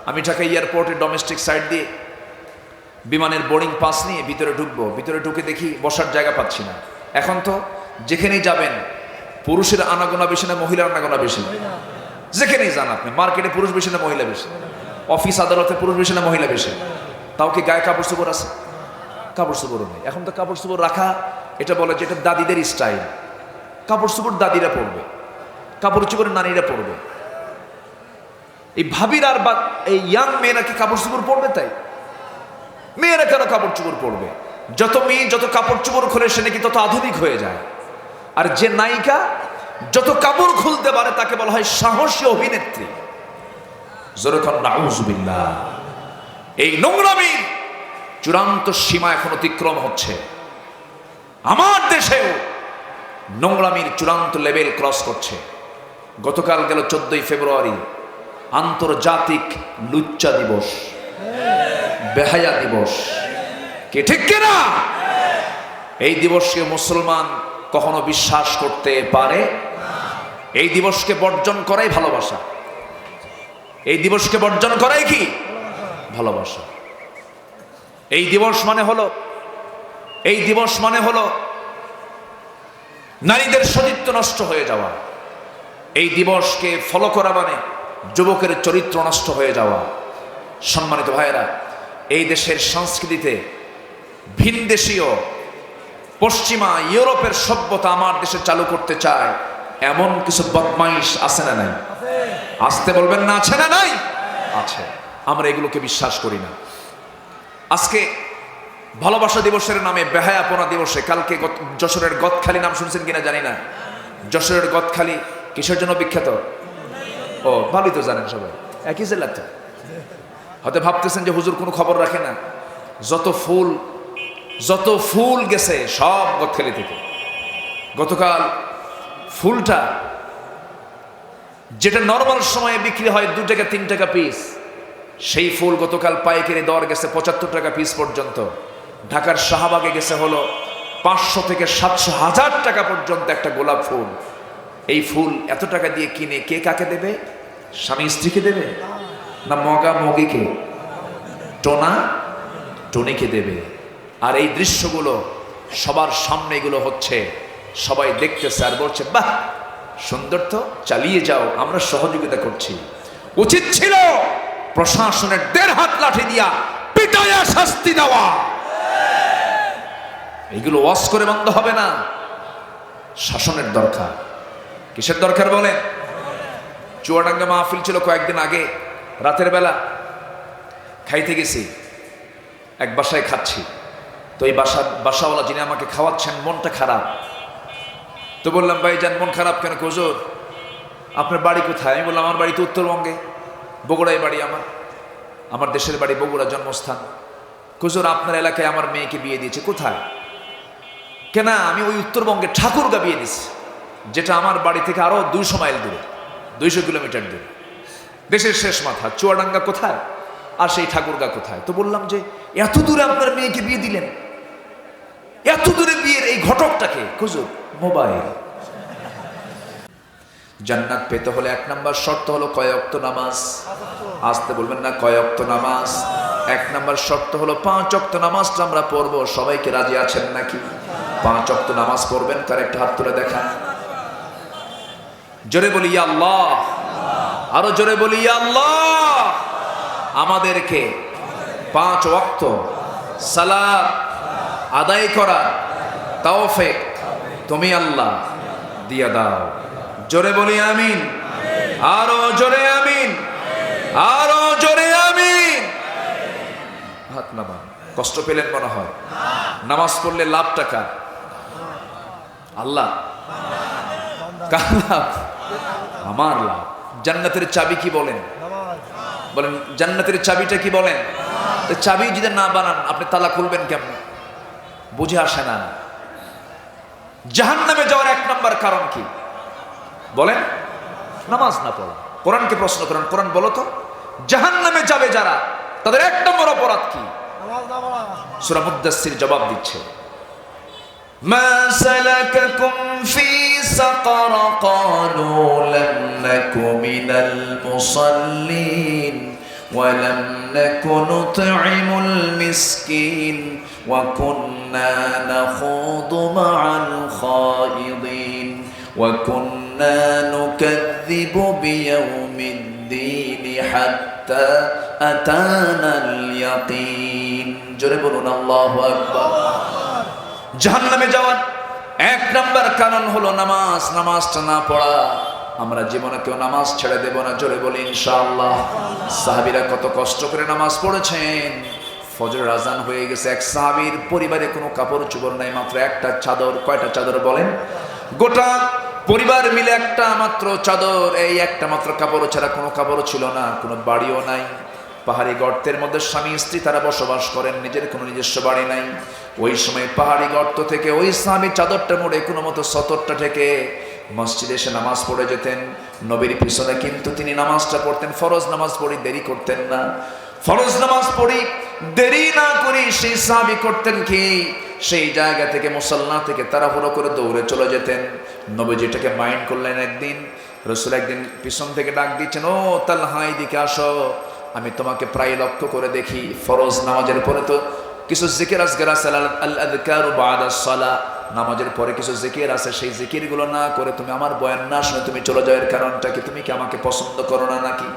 আমি ঢাকা এয়ারপোর্টে ডোমেস্টিক সাইড দিয়ে বিমানের বোর্ডিং পাস নিয়ে ভিতরে ঢুকবো, ভিতরে ঢুকে দেখি বসার জায়গা পাচ্ছি না। এখন তো যেখানেই যাবেন পুরুষের আনাগোনা বেশি না মহিলার আনাগোনা বেশি? যেখানেই যান আপনি, মার্কেটে পুরুষ বেশি না মহিলা বেশি? অফিস আদালতে পুরুষ বেশি না মহিলা বেশি? তাও কি গায়ে কাপড় চোপড় আছে? কাপড় চোপড়ও নেই। এখন তো কাপড় চোপড় রাখা, এটা বলে যে এটা দাদিদের স্টাইল। কাপড় চোপড় দাদিরা পরবে, কাপড় চোপড় নারীরা পরবে। এই ভাবির আর বা এই ইয়াং মেয়েরা কি কাপড় চোপড় পরবে? তাই মেয়েরা কেন কাপড় চোপড় পরবে? যত মেয়ে যত কাপড় চোপড় খোলে সে নাকি তত আধুনিক হয়ে যায়। আর যে নায়িকা যত কাপড় খুলতে পারে তাকে বলা হয় সাহসী অভিনেত্রী। যেরকম নাউজুবিল্লাহ, এই নোংরামির চূড়ান্ত সীমা এখন অতিক্রম হচ্ছে। আমার দেশেও নোংরামির চূড়ান্ত লেভেল ক্রস করছে। গতকাল গেল 14ই ফেব্রুয়ারি, আন্তর্জাতিক লুচ্চা দিবস, বেহায়া দিবস। কে ঠিক কিনা? এই দিবসকে মুসলমান কখনো বিশ্বাস করতে পারে? এই দিবসকে বর্জন করাই ভালোবাসা। এই দিবসকে বর্জন করাই কি ভালোবাসা? এই দিবস মানে হলো নারীদের সতীত্ব নষ্ট হয়ে যাওয়া। এই দিবসকে ফলো করা মানে যুবকের চরিত্র নষ্ট হয়ে যাওয়া। সম্মানিত ভাইয়েরা, এই দেশের সংস্কৃতিতে ভিনদেশীয় পশ্চিমা ইউরোপের সভ্যতা আমার দেশে চালু করতে চায় এমন কিছু বদমাইশ আছে না নাই? আসতে বলবেন না, আছে না নাই? আছে। আমরা এগুলোকে বিশ্বাস করি না। আজকে ভালোবাসা দিবসের নামে বেহায়াপনা দিবসে, কালকে যশোরের গদখালি নাম শুনছেন কিনা জানি না। যশোরের গদখালি কিসের জন্য বিখ্যাত? ও ভালোই তো জানেন সবাই, একই জেলাতে। হয়তো ভাবতেছেন যে হুজুর কোনো খবর রাখে না। যত ফুল গেছে সব গদখালি থেকে। গতকাল ফুলটা যেটা নর্মাল সময়ে বিক্রি হয় 2 টাকা 3 টাকা পিস, সেই ফুল গতকাল পাইকারি দর গেছে 75 টাকা পিস পর্যন্ত। ঢাকার শাহবাগে গেছে হলো 500 থেকে 700 হাজার টাকা পর্যন্ত একটা গোলাপ ফুল। এই ফুল এত টাকা দিয়ে কিনে কে কাকে দেবে? স্বামী স্ত্রীকে দেবে না মগা মগিকে, টোনা টনিকে দেবে? আর এই দৃশ্যগুলো সবার সামনে এগুলো হচ্ছে, সবাই দেখতেছে আর বলছে বাহ সুন্দর তো, চালিয়ে যাও, আমরা সহযোগিতা করছি। উচিত ছিল প্রশাসনের 1.5 হাত লাঠি দিয়া পিটায়া শাস্তি দেওয়া। এগুলো ওয়াজ করে বন্ধ হবে না, শাসনের দরকার। কিসের দরকার বলেন? চুয়াডাঙ্গা মাহফিল ছিল কয়েকদিন আগে, রাতের বেলা খাইতে গেছি, এক বাসায় খাচ্ছি। তো এই বাসাওয়ালা যিনি আমাকে খাওয়াচ্ছেন মনটা খারাপ। তো বললাম ভাইজান মন খারাপ কেন? হুজুর আপনার বাড়ি কোথায়? আমি বললাম আমার বাড়ি তো উত্তরবঙ্গে, বগুড়ায় বাড়ি আমার দেশের বাড়ি বগুড়া, জন্মস্থান। হুজুর আপনার এলাকায় আমার মেয়েকে বিয়ে দিয়েছে। কোথায়? কেন? আমি ওই উত্তরবঙ্গে ঠাকুরগা বিয়ে দিছি, যেটা আমার বাড়ি থেকে আরো 200 মাইল দূরে, 200 কিলোমিটার দূরে, দেশের শেষ মাথা। চুয়াডাঙ্গা কোথায় আর সেই ঠাকুরগা কোথায়? তো বললাম যে এত দূরে আপনার মেয়েকে বিয়ে দিলেন, এত দূরে বিয়ের এই ঘটকটাকে? হুজুর মোবাইল। জান্নাত পেতে হলে 1 নম্বর শর্ত হলো কয় ওয়াক্ত নামাজ। আসতে বলবেন না, কয় ওয়াক্ত নামাজ? 1 নম্বর শর্ত হলো 5 ওয়াক্ত নামাজটা আমরা পড়বো। সবাইকে রাজি আছেন নাকি? 5 ওয়াক্ত নামাজ পড়বেন। কার একটা হাত তুলে দেখান। জোরে বলি ইয়া আল্লাহ, আরো জোরে বলি ইয়া আল্লাহ। আমাদেরকে 5 ওয়াক্ত সালাত আদায় করা তৌফিক তুমি আল্লাহ দিয়া দাও। জোরে বলি আমিন, আরো জোরে আমিন, আরো জোরে আমিন। হাত নামান। কষ্ট পেলেন মনে হয়? নামাজ পড়লে লাভ টাকা আল্লাহ, কার লাভ? আমার লাভ। জান্নাতের চাবি কি বলেন? বলেন জান্নাতের চাবিটা কি বলেন? চাবি যদি না বানান আপনি তালা খুলবেন কেমন? বুঝে আসে না। জাহান্নামে যাওয়ার 1 নম্বর কারণ কি বলেন? নামাজ না পড়া। কোরআনকে প্রশ্ন করেন, কোরআন বলো তো জাহান্নামে যাবে যারা, তাদের 1 নম্বর অপরাধ কি? সূরা মুদ্দাসসির জবাব দিচ্ছে, মা সালাকাকুম ফি সাকার ক্বালু লাম নাকু মিনাল মুসাল্লিন ওয়া লাম নাকু নুতঈমুল মিসকিন ওয়া কুন্না নাখুদু মা'আল খায়িদিন ওয়া কুন্না নুকাযযিবু বিয়াউমিদ্দিন হাত্তা আতানাল ইয়াকিন। জোরে বলুন আল্লাহু আকবার। জাহান্নামে যাওয়ার এক নাম্বার কারণ হলো নামাজ। নামাজটা না পড়া। আমরা জীবনে কেউ নামাজ ছেড়ে দেব না, জোরে বলি ইনশাআল্লাহ। সাহাবীরা কত কষ্ট করে নামাজ পড়েছেন। ফজরের আজান হয়ে গেছে, এক সাহাবীর পরিবারে কোনো কাপড় চোপড় নাই, মাত্র একটা চাদর। কয়টা চাদর বলেন? গোটা পরিবার মিলে একটা মাত্র চাদর, এই একটা মাত্র কাপড় ছাড়া কোনো কাপড় ছিল না, কোনো বাড়িও নাই। পাহাড়ি গর্তের মধ্যে স্বামী স্ত্রী তারা বসবাস করেন, নিজের কোনো নিজস্ব বাড়ি নাই। ওই সময় পাহাড়ি গর্ত থেকে ওই স্বামী চাদরটা মুড়ে কোনো মতো সতরটা থেকে মসজিদে এসে নামাজ পড়ে যেতেন নবীর পিছনে। কিন্তু তিনি নামাজটা পড়তেন, ফরজ নামাজ পড়ি দেরি করতেন না। ফরজ নামাজ পড়ি দেরি না করি সেই সাহাবী করতেন কি, সেই জায়গা থেকে মুসাল্লা থেকে তাড়াহুড়ো করে দৌড়ে চলে যেতেন। নবীজি এটাকে মাইন্ড করলেন। একদিন রাসূল একদিন পিছন থেকে ডাক দিচ্ছেন, ও তালহা এদিকে আসো, আমি তোমাকে প্রায় লক্ষ্য করে দেখি ফরজ নামাজের পরে তো কিছু জিকির আজকার আছে, আল আযকারু বা'দাস সালাহ, নামাজের পরে কিছু জিকির আছে, সেই জিকিরগুলো না করে তুমি আমার বয়ান না শুনে তুমি চলে যাও, এর কারণটা কি? তুমি কি আমাকে পছন্দ করো না নাকি?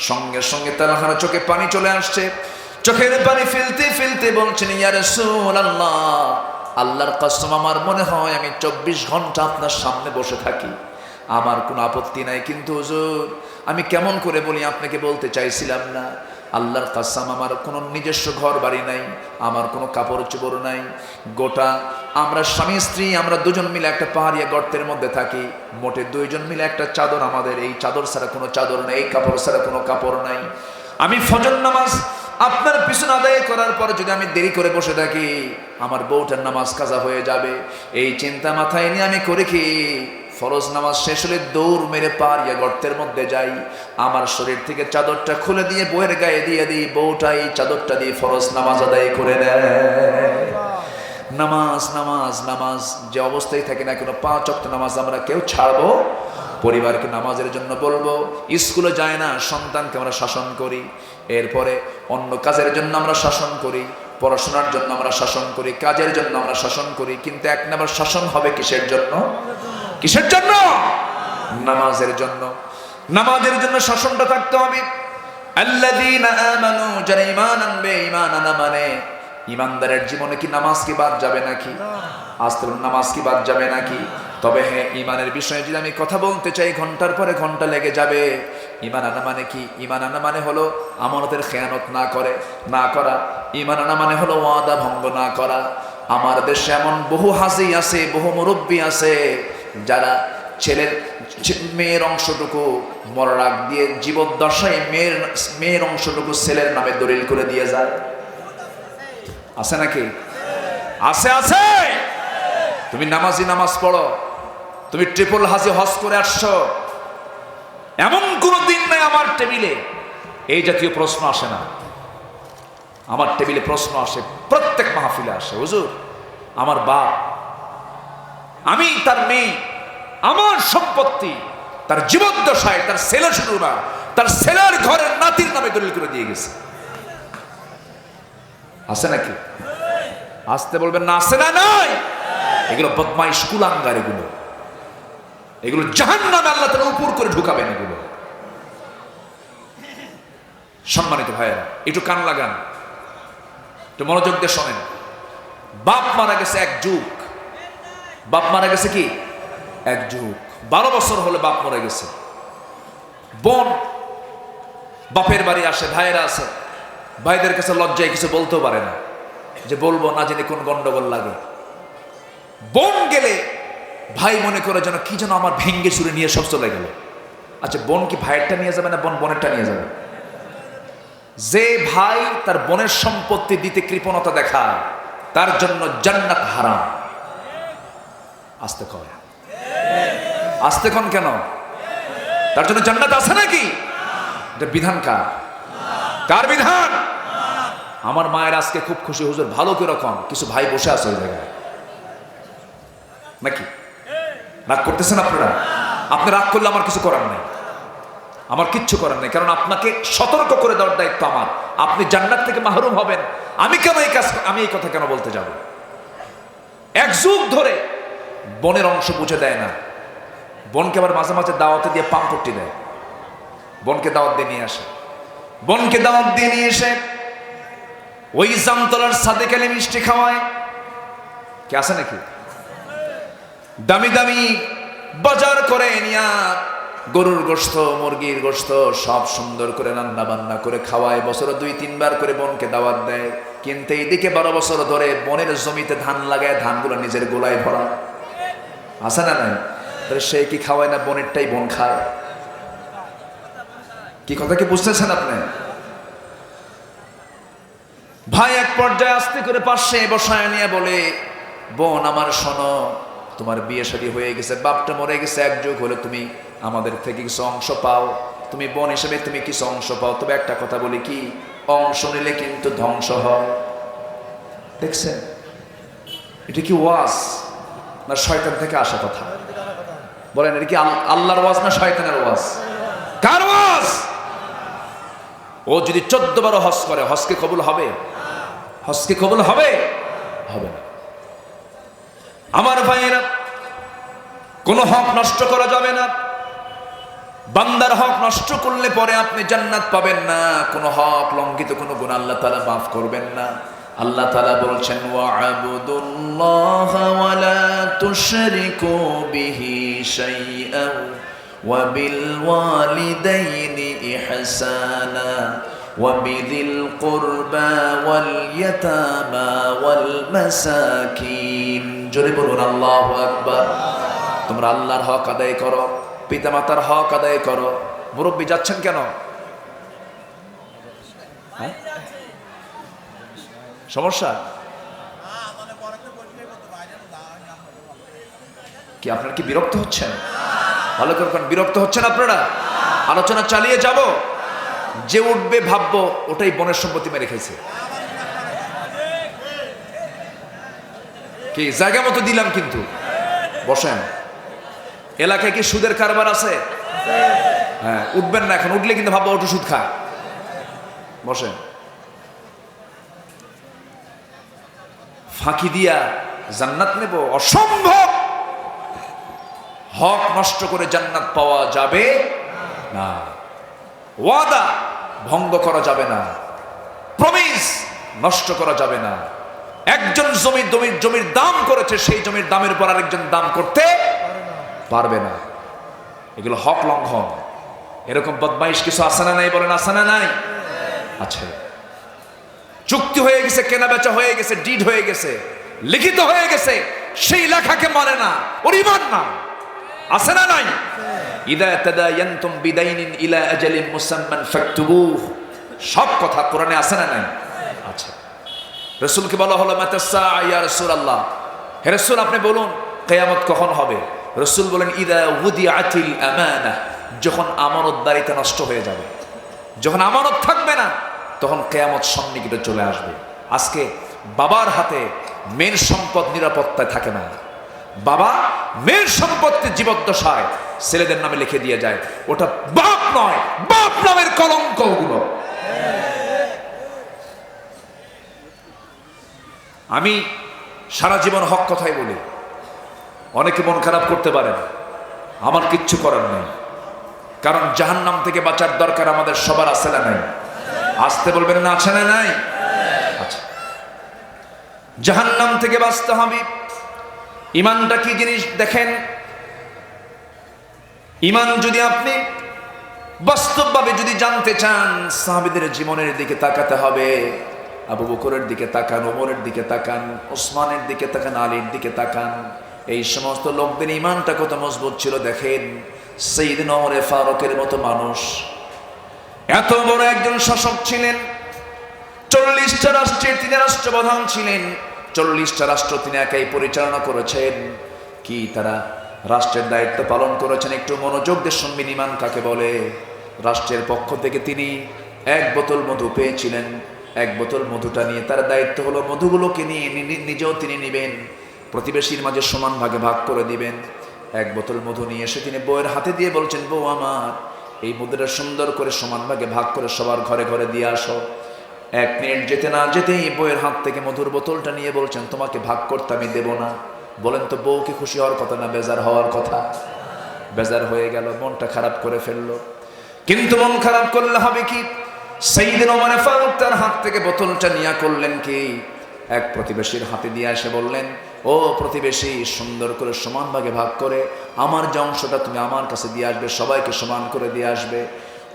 সঙ্গে সঙ্গে তালহার চোখে পানি চলে আসছে। চোখের পানি ফেলতে ফেলতে বলছেন, ইয়া রাসূলুল্লাহ, আল্লাহর কসম আমার মনে হয় আমি 24 ঘন্টা আপনার সামনে বসে থাকি, আমার কোনো আপত্তি নাই, কিন্তু হুজুর আমি কেমন করে বলি আপনাকে বলতে চাইছিলাম না। আল্লাহর কসম আমার কোনো নিজস্ব ঘর বাড়ি নাই, আমার কোনো কাপড় চোপড় নাই। গোটা আমরা স্বামী স্ত্রী আমরা দুজন মিলে একটা পাহাড়িয়া গর্তের মধ্যে থাকি, মোটে দুইজন মিলে একটা চাদর আমাদের, এই চাদর ছাড়া কোনো চাদর নেই, এই কাপড় ছাড়া কোনো কাপড় নাই। আমি ফজর নামাজ আপনার পিছনে আদায় করার পর যদি আমি দেরি করে বসে থাকি আমার বউটার নামাজ কাজা হয়ে যাবে, এই চিন্তা মাথায় নিয়ে আমি করে কি ফরজ নামাজ শেষ হলে দৌড় মেরে পাহাড়িয়া গর্তের মধ্যে যাই, আমার শরীর থেকে চাদরটা খুলে দিয়ে বউয়ের গায়ে দিয়ে দিই, বউটা এই চাদরটা দিয়ে ফরজ নামাজ আদায় করে নেয়। নামাজ নামাজ নামাজ যে অবস্থায় থাকে না কেন, 5 ওয়াক্ত নামাজ আমরা কেউ ছাড়বো? পরিবারকে নামাজের জন্য বলবো। স্কুলে যায় না সন্তানকে আমরা শাসন করি, এরপরে অন্য কাজের জন্য আমরা শাসন করি, পড়াশোনার জন্য আমরা শাসন করি, কাজের জন্য আমরা শাসন করি, কিন্তু এক নাম্বার শাসন হবে কিসের জন্য? কিসের জন্য? নামাজের জন্য। নামাজের জন্য শাসনটা থাকতে হবে। আল্লাযীনা আমানু, যারা ঈমান আনবে, ঈমান আনা মানে ঈমানদারের জীবনে কি নামাজ কি বাদ যাবে নাকি? আস্তে নামাজ কি বাদ যাবে নাকি? তবে হ্যাঁ, ঈমানের বিষয়ে যদি আমি কথা বলতে চাই ঘন্টার পরে ঘন্টা লেগে যাবে। ঈমান আনা মানে কি? ঈমান আনা মানে হলো আমানতের খেয়ানত না করা। ঈমান আনা মানে হলো ওয়াদা ভঙ্গ না করা। আমার দেশে এমন বহু হাজি আছে, বহু মুরব্বী আছে যারা মেয়ের অংশটুকু মরার আগ দিয়ে জীবদ্দশায় মেয়ের অংশটুকু ছেলের নামে দলিল করে দিয়ে যায়। আছে নাকি? আছে আছে। তুমি নামাজি নামাজ পড়ো, তুমি ট্রিপল হাজি হজ করে আসছো, এমন কোন দিন নাই আমার টেবিলে এই জাতীয় প্রশ্ন আসে না। আমার টেবিলে প্রশ্ন আসে, প্রত্যেক মাহফিলে আসে, হুজুর আমার বাপ, আমি তার মেয়ে, আমার সম্পত্তি তার জীবদ্দশায় তার ছেলে শুধু না, তার ছেলের ঘরের নাতির নামে দলিল করে দিয়ে গেছে। আছে নাকি? আসতে বলবেন না, আছে না? নাই। এগুলো বদমাইশ কুলাঙ্গার, এগুলো জাহান্নামে আল্লাহ তাআলা উপর করে ঢুকাবেন। এগুলো সম্মানিত ভাইয়েরা, একটু কান লাগান, একটু মনোযোগ দিয়ে শোনেন। বাপ মারা গেছে এক যুগ, বাপ মারা গেছে কি এক যুগ, 12 বছর হলে বাপ মরে গেছে। বোন বাপের বাড়ি আসে, ভাইয়েরা আছে, ভাইদের কাছে লজ্জায় কিছু বলতেও পারে না, যে বলবো না জেনে কোন গন্ডগোল লাগে। বোন গেলে ভাই মনে করে যেন কি যেন আমার ভেঙ্গে চুরে নিয়ে সব চলে গেল। আচ্ছা, বোন কি ভাইয়েরটা নিয়ে যাবে না বোন বোনেরটা নিয়ে যাবে? যে ভাই তার বোনের সম্পত্তি দিতে কৃপণতা দেখায় তার জন্য জান্নাত হারাম। আস্তে কয়, আস্তে কোন কেন? তার জন্য জান্নাত আছে নাকি? এটা বিধান কার? কার বিধান? আমার মায়ের আজকে খুব খুশি, হুজুর ভালো কিরকম, কিছু ভাই বসে আছে ওই জায়গায়, নাকি রাগ করতেছেন আপনারা? আপনি রাগ করলে আমার কিছু করার নেই, আমার কিচ্ছু করার নেই, কারণ আপনাকে সতর্ক করে দেওয়ার দায়িত্ব আমার। আপনি জান্নাত থেকে মাহরুম হবেন, আমি কেন এই কাজ, আমি এই কথা কেন বলতে যাব? এক যুগ ধরে বনের অংশ বুঝে দেয় না, বোনকে আবার মাঝে মাঝে দাওয়াতে দিয়ে পাম্পটি দেয়, বোনকে দাওয়াত দিয়ে নিয়ে আসে, বোনকে দাওয়াত দিয়ে নিয়ে এসে ওই জামতলার সাদেক আলী মিষ্টি খাওয়ায়। কে আছে নাকি? দামি দামি বাজার করে নিয়া গরুর গোশত, মুরগির গোশত সব সুন্দর করে রান্না বান্না করে খাওয়ায়, বছরে 2-3 বার করে বোনকে দাওয়াত দেয়। কিন্তু এইদিকে 12 বছর ধরে বোনের জমিতে ধান লাগায়, ধানগুলো নিজের গোলায় ভরা, আছে না নাই? তাহলে সে কি খাওয়ায় না, বোনেরটাই বোন খায়? কি কথা কি বুঝতেছেন আপনি? ভাই এক পর্যায়ে আস্তে করে পাশে বসায় নিয়ে বলে, বোন আমার শোনো, তোমার বিয়ে শাদী হয়ে গেছে, বাপটা মরে গেছে, এক যুগ হলে তুমি আমাদের থেকে কিছু অংশ পাও, তুমি বোন হিসেবে তুমি কিছু অংশ পাও, তবে একটা কথা বলি, কি অংশ নিলে কিন্তু ধ্বংস হয়। দেখছেন এটা কি ওয়াজ না শয়তান থেকে আসা কথা? বলেন এটা কি আল্লাহর ওয়াজ না শয়তানের ওয়াজ? কার ওয়াজ? ও যদি 14 হজ করে, হজকে কবুল হবে? হজকে কবুল হবে? হবে না। আমার ভাইয়েরা, কোন হক নষ্ট করা যাবে না। বান্দার হক নষ্ট করলে পরে আপনি জান্নাত পাবেন না। কোন হক লঙ্ঘিত, কোন গুনাহ আল্লাহ তাআলা মাফ করবেন না। আল্লাহ তাআলা বলছেন, ওয়া'বুদুল্লাহা ওয়া লা তুশরিকু বিহি শাইআন ওয়া বিল ওয়ালিদাইনি ইহসানা ওয়া বিযিল কুরবা ওয়াল ইয়াতামা ওয়াল মাসাকিন। জোরে বলুন আল্লাহু আকবার। তোমরা আল্লাহর হক আদায় করো, পিতামাতার হক আদায় করো। মুরব্বী যাচ্ছেন কেন? হ্যাঁ, সমস্যা কি? আপনার কি বিরক্ত হচ্ছেন? ভালো করে বিরক্ত হচ্ছেন আপনারা? আলোচনা চালিয়ে যাব। যে উঠবে ভাববো ওটাই বনের সম্পত্তি মেরে খেয়েছে। কি জায়গা মতো দিলাম, কিন্তু বসেন। এলাকায় কি সুদের কারবার আছে? হ্যাঁ, উঠবেন না এখন, উঠলে কিন্তু ভাববো ওটা সুদ খা। বসেন। ফাঁকি দিয়া জান্নাত নেব? অসম্ভব। হক নষ্ট করে জান্নাত পাওয়া যাবে না। ওয়াদা ভঙ্গ করা যাবে না, প্রমিস নষ্ট করা যাবে না। একজন জমির দাম করেছে, সেই জমির দামের উপর আরেকজন দাম করতে পারবে না। এগুলো হক লঙ্ঘন। এরকম বদমাইশ কিছু আছে না নাই? বলেন আছে না নাই? আছে। চুক্তি হয়ে গেছে, কেনা বেচা হয়ে গেছে, ডিড হয়ে গেছে, লিখিত হয়ে গেছে, সেই লেখাকে মানে না, ওর ঈমান না। আছে না নাই? ইদা তাদায়ানতুম বিদাইনিন ইলা আজালিন মুসাম্মান ফাকতুবুহ। সব কথা কোরআনে আছে না নাই? আছে। রাসূলকে বলা হলো, মাতা সাআ ইয়া রাসূলুল্লাহ, হে রাসূল আপনি বলুন কিয়ামত কখন হবে? রাসূল বলেন, ইদা উদিআতিল আমানাহ, যখন আমানতদারিতা নষ্ট হয়ে যাবে, যখন আমানত থাকবে না, তখন কিয়ামত সন্নিকটে চলে আসবে। আজকে বাবার হাতে মেয়ের সম্পদ নিরাপত্তায় থাকে না। বাবা মেয়ের সম্পত্তি জীবদ্দশায় ছেলেদের নামে লিখে দিয়ে যায়। ওটা বাপ নয়, বাপ নামের কলঙ্ক ওগুলো। আমি সারা জীবন হক কথাই বলি। অনেকে মন খারাপ করতে পারেন, আমার কিচ্ছু করার নেই, কারণ জাহান্নাম থেকে বাঁচার দরকার আমাদের সবার আছে না নাই? আসতে বলবেন না, আছে না নাই? আচ্ছা, জাহান্নাম থেকে বাঁচতে হবে। ঈমানটা কি জিনিস দেখেন। ঈমান যদি আপনি বাস্তবভাবে যদি জানতে চান, সাহাবীদের জীবনের দিকে তাকাতে হবে। আবু বকরের দিকে তাকান, ওমরের দিকে তাকান, ওসমানের দিকে তাকান, আলীর দিকে তাকান। এই সমস্ত লোকদের ঈমানটা কত মজবুত ছিল দেখেন। সাইয়েদনা ওমর ফারুকের মতো মানুষ, এত বড় একজন শাসক ছিলেন। 40টা রাষ্ট্রের তিনি রাষ্ট্রপ্রধান ছিলেন। 40টা রাষ্ট্র তিনি একাই পরিচালনা করেছেন। কি তারা রাষ্ট্রের দায়িত্ব পালন করেছেন? একটু মনোযোগ দিয়ে শুনবেন ঈমান কাকে বলে। রাষ্ট্রের পক্ষ থেকে তিনি 1 বোতল মধু পেয়েছিলেন। এক বোতল মধুটা নিয়ে তার দায়িত্ব হলো মধুগুলোকে নিয়ে নিজেও তিনি নেবেন, প্রতিবেশীর মাঝে সমান ভাগে ভাগ করে দিবেন। এক বোতল মধু নিয়ে এসে তিনি বউয়ের হাতে দিয়ে বলছেন, বউ আমার, এই মধুটা সুন্দর করে সমান ভাগে ভাগ করে সবার ঘরে ঘরে দিয়ে আসো। 1 মিনিট যেতে না যেতেই বউয়ের হাত থেকে মধুর বোতলটা নিয়ে বলছেন, তোমাকে ভাগ করতে আমি দেব না। বলেন তো, বউ কি খুশি হওয়ার কথা না বেজার হওয়ার কথা? বেজার হয়ে গেল, মনটা খারাপ করে ফেললো। কিন্তু মন খারাপ করলে হবে কি? সাইয়েদনা ওমর ফারুক তার হাত থেকে বোতলটা নিয়ে করলেন কি, এক প্রতিবেশীর হাতে দিয়ে এসে বললেন, ও প্রতিবেশী, সুন্দর করে সমান ভাগে ভাগ করে আমার যে অংশটা তুমি আমার কাছে দিয়ে আসবে, সবাইকে সমান করে দিয়ে আসবে।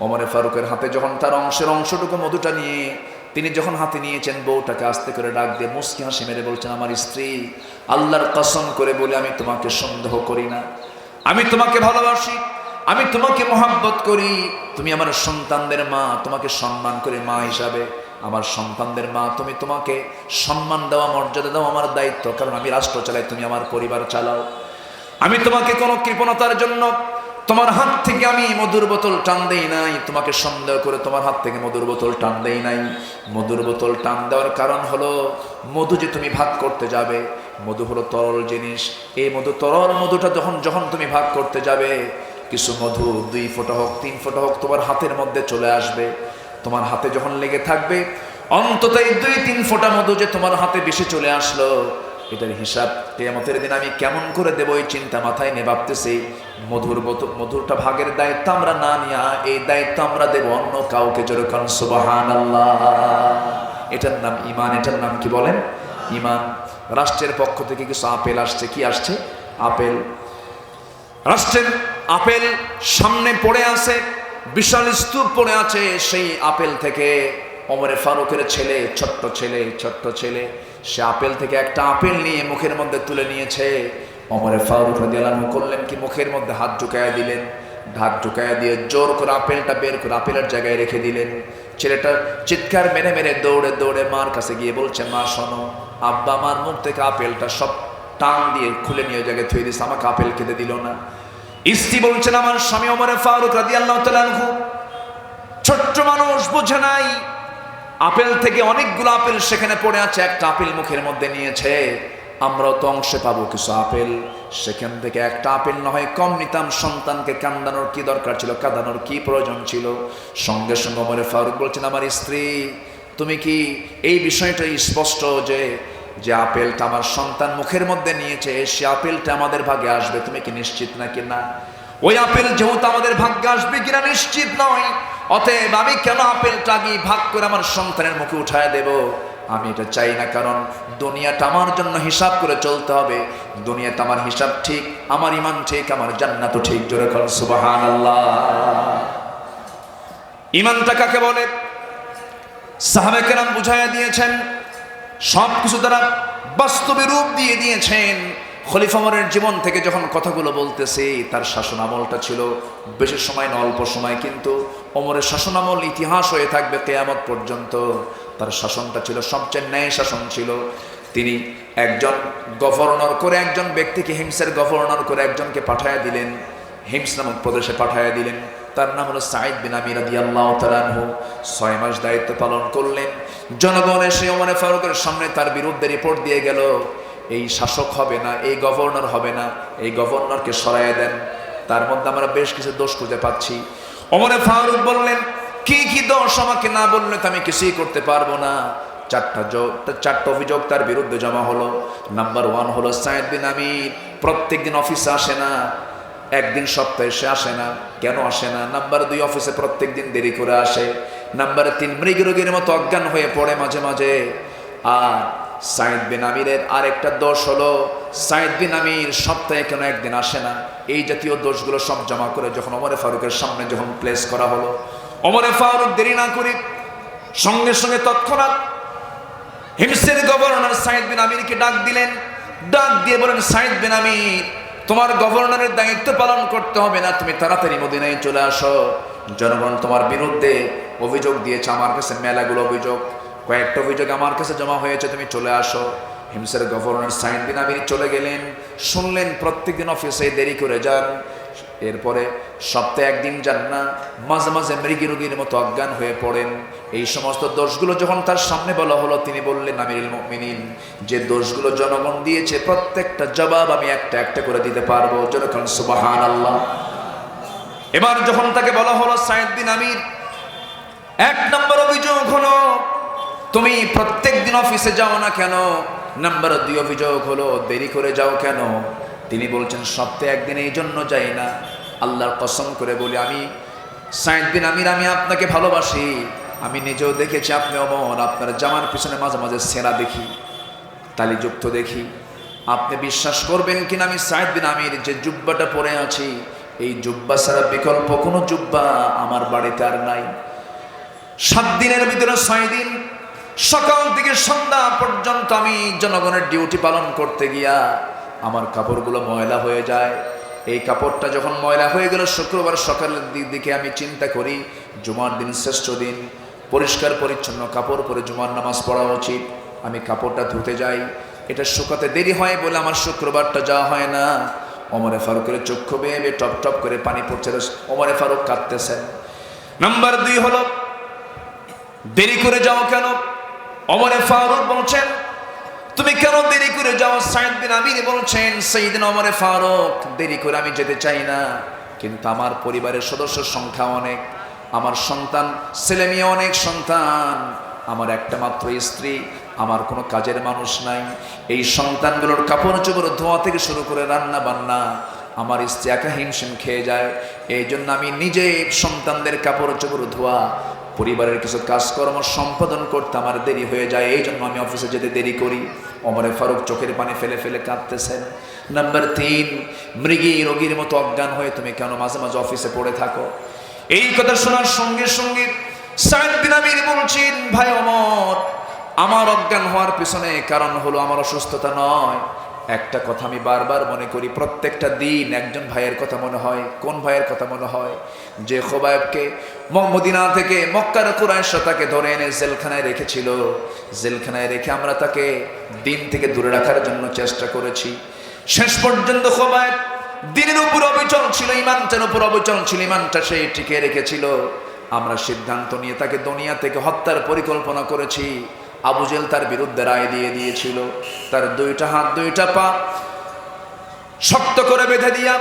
ওমর ফারুকের হাতে যখন তার অংশটুকু মধুটা নিয়ে তিনি যখন হাতে নিয়েছেন, বউটাকে আস্তে করে ডাক দিয়ে মুস্কি হাসি মেরে বলছেন, আমার স্ত্রী, আল্লাহর কসম করে বলে আমি তোমাকে সন্দেহ করি না, আমি তোমাকে ভালোবাসি, আমি তোমাকে মহাব্বত করি, তুমি আমার সন্তানদের মা, তোমাকে সম্মান করে মা হিসাবে আমার সন্তানদের মা, তুমি তোমাকে সম্মান দেওয়া মর্যাদা দাও আমার দায়িত্ব, কারণ আমি রাষ্ট্র চালাই, তুমি আমার পরিবার চালাও। আমি তোমাকে কোনো কৃপণতার জন্য তোমার হাত থেকে আমি মধুর বোতল টান দেই নাই, তোমাকে সন্দেহ করে তোমার হাত থেকে মধুর বোতল টান দেই নাই। মধুর বোতল টান দেওয়ার কারণ হলো, মধু যে তুমি ভাগ করতে যাবে, মধু হলো তরল জিনিস, এই মধু তরল মধুটা যখন তুমি ভাগ করতে যাবে, কিছু মধু 2 ফোঁটা হোক 3 ফোঁটা হোক তোমার হাতের মধ্যে চলে আসবে। তোমার হাতে যখন লেগে থাকবে, অন্তত এই 2-3 ফোঁটা মধু যে তোমার হাতে বেশি চলে আসলো, এটার হিসাব কিয়ামতের দিন আমি কেমন করে দেবো, এই চিন্তা মাথায় নিয়ে ভাবতেছি। মধুরটা ভাগের দায়িত্ব আমরা না নিয়ে এই দায়িত্ব আমরা দেবো অন্য কাউকে। যেরকম সুবহানাল্লাহ। এটার নাম ঈমান, এটার নাম কি বলেন? ঈমান। রাষ্ট্রের পক্ষ থেকে কিছু আপেল আসছে, কি আসছে? আপেল। রাষ্ট্রের আপেল সামনে পড়ে আছে, বিশাল স্তূপ পড়ে আছে। সেই আপেল থেকে ওমর ফারুকের ছেলে, ছোট্ট ছেলে, সে আপেল থেকে একটা আপেল নিয়ে মুখের মধ্যে তুলে নিয়েছে। ওমর ফারুক রাদিয়াল্লাহু আনহু করলেন কি, মুখের মধ্যে হাত ঢুকায়া দিলেন, হাত ঢুকায়া দিয়ে জোর করে আপেলটা বের করে আপেলের জায়গায় রেখে দিলেন। ছেলেটা চিৎকার মেরে মেরে দৌড়ে দৌড়ে মার কাছে গিয়ে বলছে, মা শোনো, আব্বা আমার মুখ থেকে আপেলটা সব টান দিয়ে খুলে নিয়ে জায়গায় থুয়ে দিচ্ছে, আমাকে আপেল খেতে দিল না। স্ত্রী বলছেন, আমার স্বামী ওমর ফারুক রাদিয়াল্লাহু তাআলা আনহু ছোট্ট মানুষ, বুঝে নাই, আপেল থেকে অনেকগুলো আপেল সেখানে পড়ে আছে, একটা আপেল মুখের মধ্যে নিয়েছে, আমরাও তো অংশে পাবো কিছু আপেল, সেখান থেকে একটা আপেল না হয় কম নিতাম। সন্তানকে কান্দানোর কি দরকার ছিল, কাঁদানোর কি প্রয়োজন ছিল? সঙ্গে সঙ্গে ওমর ফারুক বলছেন, আমার স্ত্রী, তুমি কি এই বিষয়টা স্পষ্ট যে আপেলটা আমার সন্তান মুখের মধ্যে নিয়েছে, সে আপেলটা আমাদের ভাগে আসবে, তুমি কি নিশ্চিত নাকি না? ওই আপেল যেহেতু আমাদের ভাগ্যে আসবে কিনা নিশ্চিত নয়, অতএব আমি কেন আপেলটা গিয়ে ভাগ করে আমার সন্তানের মুখে উঠায় দেব? আমি এটা চাই না, কারণ দুনিয়াটা আমার জন্য হিসাব করে চলতে হবে। দুনিয়াটা আমার হিসাব ঠিক, আমার ঈমান ঠিক, আমার জান্নাতও ঠিক। জোরে বলেন সুবহানাল্লাহ। ঈমানটা কাকে বলে? সাহাবায়ে কেরাম বুঝাইয়া দিয়েছেন, সব কিছু তারা বাস্তবে রূপ দিয়ে দিয়েছেন। খলিফা ওমরের জীবন থেকে যখন কথাগুলো বলতেছি, তার শাসন আমলটা ছিল বেশি সময় না, অল্প সময়, কিন্তু ওমরের শাসন আমল ইতিহাস হয়ে থাকবে কিয়ামত পর্যন্ত। তার শাসনটা ছিল সবচেয়ে ন্যায় শাসন ছিল। তিনি একজন গভর্নর করে একজন ব্যক্তিকে, হিমসের গভর্নর করে একজনকে পাঠায়া দিলেন, হিমস নামক প্রদেশে পাঠায়া দিলেন। তার নাম হলো সাঈদ বিন আমির রাদিয়াল্লাহু তাআলা আনহু। 6 মাস দায়িত্ব পালন করলেন। জনগণ এসে ওমর ফারুকের সামনে তার বিরুদ্ধে রিপোর্ট দিয়ে গেল, এই শাসক হবে না, এই গভর্নর হবে না, এই গভর্নরকে সরাইয়া দেন। তার মধ্যে আমরা বেশ কিছু দোষ খুঁজে পাচ্ছি। ওমর ফারুক বললেন, কি কি দোষ আমাকে না বললে তো আমি কিছুই করতে পারবো না। 4টা অভিযোগ তার বিরুদ্ধে জমা হলো। নাম্বার 1 হলো, সাঈদ বিন আমির প্রত্যেকদিন অফিসে আসে না, একদিন সপ্তাহে সে আসে না। কেন আসে না? নাম্বার 2, অফিসে প্রত্যেকদিন দেরি করে আসে। নাম্বার 3, মৃগরোগীর মতো অজ্ঞান হয়ে পড়ে মাঝে মাঝে। আর সাঈদ বিন আমিরের আরেকটা দোষ হলো, সাঈদ বিন আমির সপ্তাহে কেন একদিন আসে না। এই জাতীয় দোষগুলো সব জমা করে যখন ওমর ফারুকের সামনে যখন প্লেস করা হলো, ওমর ফারুক দেরি না করে সঙ্গে সঙ্গে তৎক্ষণাৎ হিমসের গভর্নর সাঈদ বিন আমিরকে ডাক দিলেন। ডাক দিয়ে বলেন, সাঈদ বিন আমির, তোমার গভর্নরের দায়িত্ব পালন করতে হবে না, তুমি তাড়াতাড়ি মদিনায় চলে আসো। জনগণ তোমার বিরুদ্ধে অভিযোগ দিয়েছে, আমার কাছে মেলাগুলো অভিযোগ, কয়েকটা অভিযোগ আমার কাছে জমা হয়েছে, তুমি চলে আসো। হিমসের গভর্নর সাঈদ বিন আমির চলে গেলেন। শুনলেন প্রত্যেকদিন অফিসে দেরি করে যান, এরপরে সপ্তাহে একদিন যান না, মাঝে মাঝে মৃগী রোগীর মতো অজ্ঞান হয়ে পড়েন। এই সমস্ত দোষগুলো যখন তার সামনে বলা হলো, তিনি বললেন, আমিরুল মুমিনিন, যে দোষগুলো জনগণ দিয়েছে প্রত্যেকটা জবাব আমি একটা একটা করে দিতে পারবো। যেরকম সুবহানাল্লাহ। এবার যখন তাকে বলা হলো, সাইদ বিন আমির, এক নম্বর অভিযোগ হলো তুমি প্রত্যেক দিন অফিসে যাও না কেন? নাম্বার 2 অভিযোগ হলো দেরি করে যাও কেন? তিনি বলছেন, সপ্তাহে একদিন এই জন্য যাই না, আল্লাহর কসম করে বলি, আমি সাইদ বিন আমির, আমি আপনাকে ভালোবাসি। আমি নিজেও দেখেছি আপনি অমন, আপনার জামার পিছনে মাঝে মাঝে সেনা দেখি, তালিযুক্ত দেখি। আপনি বিশ্বাস করবেন কিনা, আমি সাইদ বিন আমির যে জুব্বাটা পরে আছি, এই জুব্বা ছাড়া বিকল্প কোনো জুব্বা আমার বাড়িতে আর নাই। 7 দিনের ভিতরে 6 দিন সকাল থেকে সন্ধ্যা পর্যন্ত আমি জনগণের ডিউটি পালন করতে গিয়া আমার কাপড়গুলো ময়লা হয়ে যায়। এই কাপড়টা যখন ময়লা হয়ে গেল, শুক্রবার সকালের দিকে আমি চিন্তা করি, জুমার দিন শ্রেষ্ঠ দিন, পরিষ্কার পরিচ্ছন্ন কাপড় পরে জুমার নামাজ পড়া উচিত। আমি কাপড়টা ধুতে যাই, এটা শুকাতে দেরি হয় বলে আমার শুক্রবারটা যাওয়া হয় না। ওমরে ফারুকের চক্ষু বেয়ে টপ টপ করে পানি পড়ছে, ওমরে ফারুক কাঁদতেছেন। নাম্বার 2 হলো দেরি করে যাও কেন? ওমরে ফারুক বলছেন, তুমি কেন দেরি করে যাও? সাইদ বিন আমির বলছেন, সাইয়েদনা ওমরে ফারুক, দেরি করে আমি যেতে চাই না, কিন্তু আমার পরিবারের সদস্যের সংখ্যা অনেক, আমার সন্তান, ছেলে মেয়ে অনেক সন্তান, আমার একটা মাত্র স্ত্রী, আমার কোনো কাজের মানুষ নাই। এই সন্তানগুলোর কাপড় চোপড় ধোয়া থেকে শুরু করে রান্না বান্না আমার স্ত্রী একা হিমশিম খেয়ে যায়। এই জন্য আমি নিজে সন্তানদের কাপড় চোপড় ধোয়া, পরিবারের কিছু কাজকর্ম সম্পাদন করতে আমার দেরি হয়ে যায়, এই জন্য আমি অফিসে যেতে দেরি করি। ওমরে ফারুক চোখের পানি ফেলে ফেলে কাঁদতেছেন। নাম্বার 3, মৃগী রোগীর মতো অজ্ঞান হয়ে তুমি কেন মাঝে মাঝে অফিসে পড়ে থাকো? এই কথা শোনার সঙ্গে সঙ্গে সাইদ বিন আমির বলছেন, ভাই ওমর, আমার অজ্ঞান হওয়ার পিছনে কারণ হলো আমার অসুস্থতা নয়। একটা কথা আমি বারবার মনে করি, প্রত্যেকটা দিন একজন ভাইয়ের কথা মনে হয়। কোন ভাইয়ের কথা মনে হয়? যে খোবাইবকে মদিনা থেকে মক্কার কুরাইশ তাকে ধরে এনে জেলখানায় রেখেছিল। জেলখানায় রেখে আমরা তাকে দিন থেকে দূরে রাখার জন্য চেষ্টা করেছি। শেষ পর্যন্ত খোবাইব দিনের উপর অবিচল ছিল, ইমানটার উপর অবিচল ছিল, ইমানটা সে টিকে রেখেছিল। আমরা সিদ্ধান্ত নিয়ে তাকে দুনিয়া থেকে হত্যার পরিকল্পনা করেছি। আবু জেল তার বিরুদ্ধে রায় দিয়ে দিয়েছিল। তার 2টা হাত 2টা পা শক্ত করে বেঁধে দিয়া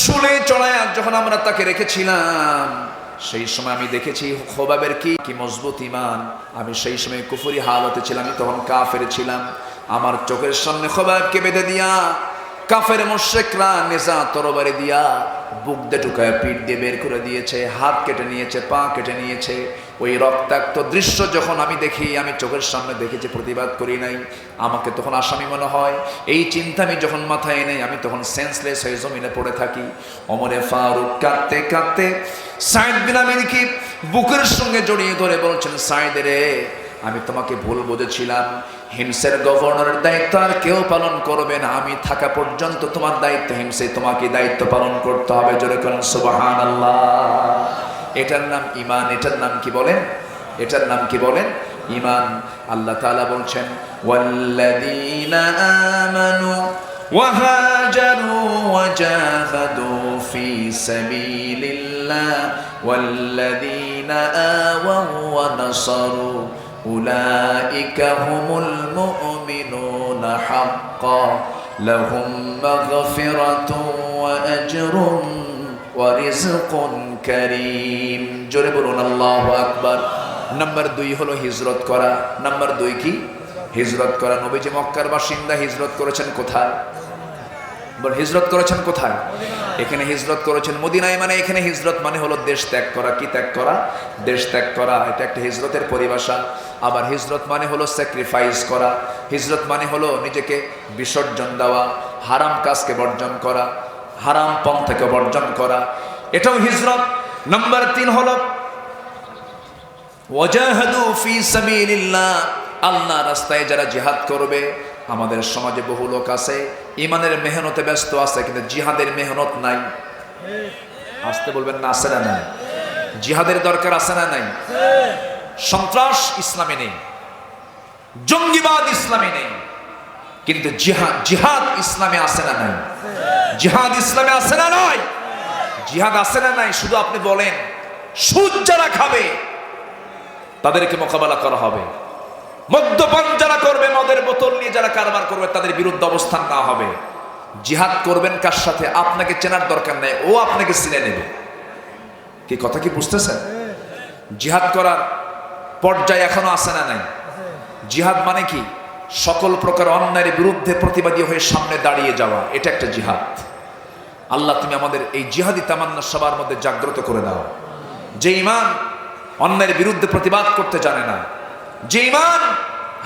শুলে চড়ায় যখন আমরা তাকে রেখেছিলাম, সেই সময় আমি দেখেছি খোবাবের কি মজবুত ইমান। আমি সেই সময় কুফরি হালতে ছিলাম, আমি তখন কাফের ছিলাম। আমার চোখের সামনে খোবাবকে বেঁধে দিয়া কাফের মুশরিকরা নেজা তরবারি দিয়া বুক দিয়ে ঢুকায় পিঠ দিয়ে বের করে দিয়েছে, হাত কেটে নিয়েছে, পা কেটে নিয়েছে। ওই রক্তাক্ত দৃশ্য যখন আমি দেখি, আমি চোখের সামনে দেখেছি, প্রতিবাদ করি নাই। আমাকে তখন আসামি মনে হয়। এই চিন্তা আমি যখন মাথায় এনে, আমি তখন সেন্সলেস হয়ে জমিনে পড়ে থাকি। ওমরে ফারুক কাঁদতে কাঁদতে সাইদ বিন আমিরকে বুকের সঙ্গে জড়িয়ে ধরে বলছেন, সাইদ রে, আমি তোমাকে ভুল বুঝেছিলাম। হিমসের গভর্নরের দায়িত্ব আর কেউ পালন করবে না, আমি থাকা পর্যন্ত তোমার দায়িত্ব হিমসে, তোমাকে দায়িত্ব পালন করতে হবে। জোরে বলেন সুবহানাল্লাহ। এটার নাম ইমান। এটার নাম কি বলেন? এটার নাম কি বলেন? ইমান। আল্লাহ তাআলা বলছেন, ওয়াল্লাযীনা আমানু ওয়া হাজারু ওয়া জাহাদু ফি সাবিলিল্লাহ ওয়াল্লাযীনা আওয়াউ ওয়া নাসারু উলাইকা হুমুল মুমিনুনা হাক্কান লাহুম মাগফিরাতুন ওয়া আজরুন ওয়া রিজকুন কারীম। জোরে বলুন আল্লাহু আকবার। নাম্বার 2 হলো হিজরত করা। নাম্বার 2 কি? হিজরত করা। নবীজি মক্কার বাসিন্দা, হিজরত করেছেন কোথায়? বল, হিজরত করেছেন কোথায়? এখানে হিজরত করেছেন মদিনায়। মানে এখানে হিজরত মানে হলো দেশ ত্যাগ করা। কি ত্যাগ করা? দেশ ত্যাগ করা। এটা একটা হিজরতের পরিভাষা। আবার হিজরত মানে হলো স্যাক্রিফাইস করা। হিজরত মানে হলো নিজেকে বিসর্জন দেওয়া, হারাম কাজকে বর্জন করা, হারাম পন্থাকে বর্জন করা, এটাও হিজরত। নাম্বার 3 হলো ওয়াজাহাদু ফি সাবিলিল্লাহ, আল্লাহ রাস্তায় যারা জিহাদ করবে। আমাদের সমাজে বহু লোক আছে ইমানের মেহনতে ব্যস্ত আছে, কিন্তু জিহাদের মেহনত নাই। আসতে বলবেন না, আছে না নাই? জিহাদের দরকার আছে না নাই? সন্ত্রাস ইসলামে নেই, জঙ্গিবাদ ইসলামে নেই, কিন্তু জিহাদ ইসলামে আছে না নাই? জিহাদ ইসলামে আছে না নাই? জিহাদ আছে না নাই শুধু আপনি বলেন। সুদ যারা খাবে তাদেরকে মোকাবেলা করা হবে, মদ্যপান যারা করবে, মদের বোতল নিয়ে যারা কারবার করবে তাদের বিরুদ্ধে অবস্থান না হবে। জিহাদ করবেন কার সাথে? আপনাকে চেনার দরকার নেই, ও আপনাকে চিনে নেবে। কি কথা কি বুঝতেছেন? জিহাদ করার পর্যায়ে এখনো আছে না নাই? জিহাদ মানে কি? সকল প্রকার অন্যায়ের বিরুদ্ধে প্রতিবাদী হয়ে সামনে দাঁড়িয়ে যাওয়া, এটা একটা জিহাদ। আল্লাহ তুমি আমাদের এই জিহাদি তামান্না সবার মধ্যে জাগ্রত করে দাও। যে ঈমান অন্যায়ের বিরুদ্ধে প্রতিবাদ করতে জানে না, যে ঈমান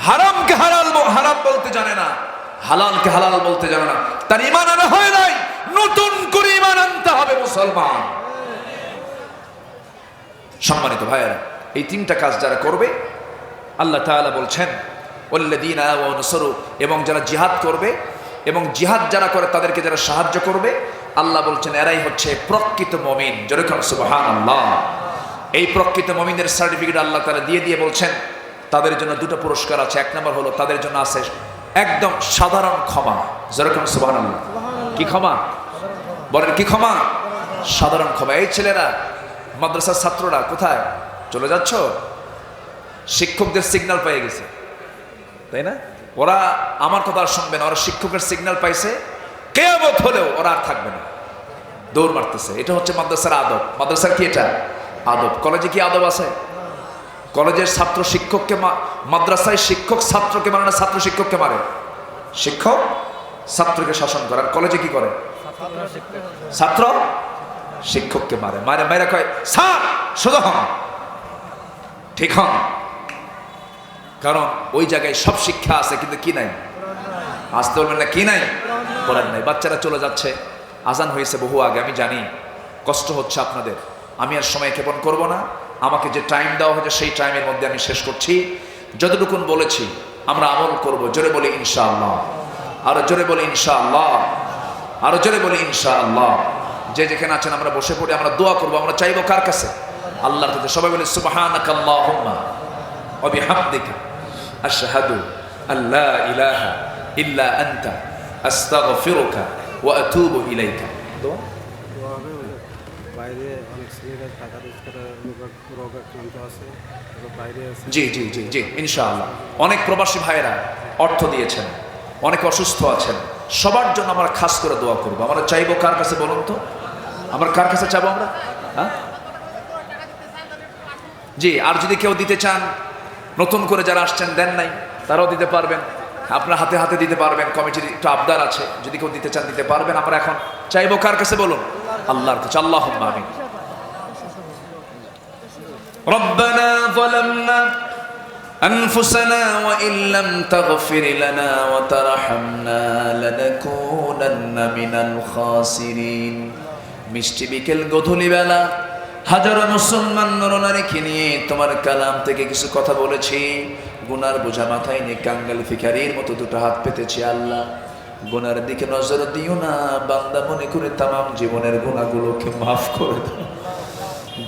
হারামকে হারাম বলতে জানে না, হালালকে হালাল বলতে জানে না, তার ঈমান আনা হয় নাই। নতুন করে ঈমান আনতে হবে মুসলমান। সম্মানিত ভাইয়েরা, এই তিনটা কাজ যারা করবে আল্লাহ তাআলা বলছেন ওয়াল্লাযীনা আমানু নাসরু, এবং যারা জিহাদ করবে এবং জিহাদ যারা করে তাদেরকে যারা সাহায্য করবে, আল্লাহ বলছেন এরাই হচ্ছে প্রকৃত মুমিন। যেরকম সুবহানাল্লাহ। এই প্রকৃত মুমিনদের সার্টিফিকেট আল্লাহ তাআলা দিয়ে বলছেন তাদের জন্য দুটো পুরস্কার আছে। এক নম্বর হলো তাদের জন্য আছে একদম সাধারণ ক্ষমা। যেরকম সুবহানাল্লাহ। কি ক্ষমা বলেন? কি ক্ষমা? সাধারণ ক্ষমা। এই ছেলেরা, মাদ্রাসার ছাত্ররা কোথায় চলে যাচ্ছ? শিক্ষকদের সিগন্যাল পেয়ে গেছে, তাই না? ওরা আমার কথা আর শুনবে না, ওরা শিক্ষকের সিগন্যাল পাইছে, কিয়ামত হলেও ওরা আর থাকবে না, দৌড় মারতেছে। এটা হচ্ছে মাদ্রাসার আদব। মাদ্রাসার কি এটা? আদব। কলেজে কি আদব আছে? কলেজের ছাত্র শিক্ষককে, মাদ্রাসায় শিক্ষক ছাত্রকে মারে না, ছাত্র শিক্ষককে মারে। শিক্ষক ছাত্রকে শাসন করে। আর কলেজে কি করে? ছাত্র শিক্ষককে মারে। মারে কয় স্যার সোজা হন, ঠিক হন। কারণ ওই জায়গায় সব শিক্ষা আছে, কিন্তু কি নাই? আসতে বলবেন না, কি নাই? বলেন নাই। বাচ্চারা চলে যাচ্ছে, আজান হয়েছে বহু আগে। আমি জানি কষ্ট হচ্ছে আপনাদের, আমি আর সময় ক্ষেপণ করব না। আমাকে যে টাইম দেওয়া হয়েছে সেই টাইমের মধ্যে আমি শেষ করছি। যতটুকুন বলেছি আমরা আমল করব। জোরে বলি ইনশাআল্লাহ। আরো জোরে বলি ইনশাআল্লাহ। আরো জোরে বলি ইনশাআল্লাহ। যে যেখানে আছেন আমরা বসে পড়ি, আমরা দোয়া করব। আমরা চাইবো কার কাছে? আল্লাহর কাছে। সবাই বলি সুবহানাকাল্লাহুম্মা ওয়া বিহামদিকা আশহাদু আল্লা ইলাহা ইল্লা আনতা আস্তাগফিরুকা ওয়া আতুবু ইলাইকা। বাইরে অনেক ছেলেরা টাকা করে রোগাক্রান্ত আছে, বাইরে আছে। জি জি জি জি ইনশাআল্লাহ। অনেক প্রবাসী ভাইয়েরা অর্থ দিয়েছেন, অনেক অসুস্থ আছেন। সবার জন্য আমরা খাস করে দোয়া করবো। আমরা চাইবো কার কাছে বলুন তো? আমরা কার কাছে চাবো আমরা? হ্যাঁ জি। আর যদি কেউ দিতে চান, নতুন করে যারা আসছেন দেন নাই, তারাও দিতে পারবেন। আপনার হাতে হাতে দিতে পারবেন। কমিটির একটু আবদার আছে, যদি কেউ দিতে চান দিতে পারবেন। আমরা এখন চাইবো কার কাছে বলুন? আল্লাহর কাছে। আল্লাহুম্মা আমিন। রব্বানা যালামনা আনফুসানা ওয়া ইল্লাম তাগফির লানা ওয়া তারহামনা লানাকুনান্না মিনাল খাসিরিন। মিষ্টি বিকেল গধূলি বেলা হাজারো মুসলমান নরনারীকে নিয়ে তোমার কালাম থেকে কিছু কথা বলেছি। গুনার বোঝা মাথায় নিয়ে কাঙ্গাল ফিকারির মতো দুটো হাত পেতেছি। আল্লাহ, গুনার দিকে নজর দিও না। বান্দা মনে করে তামাম জীবনের গুনাহগুলোকে মাফ করে দাও।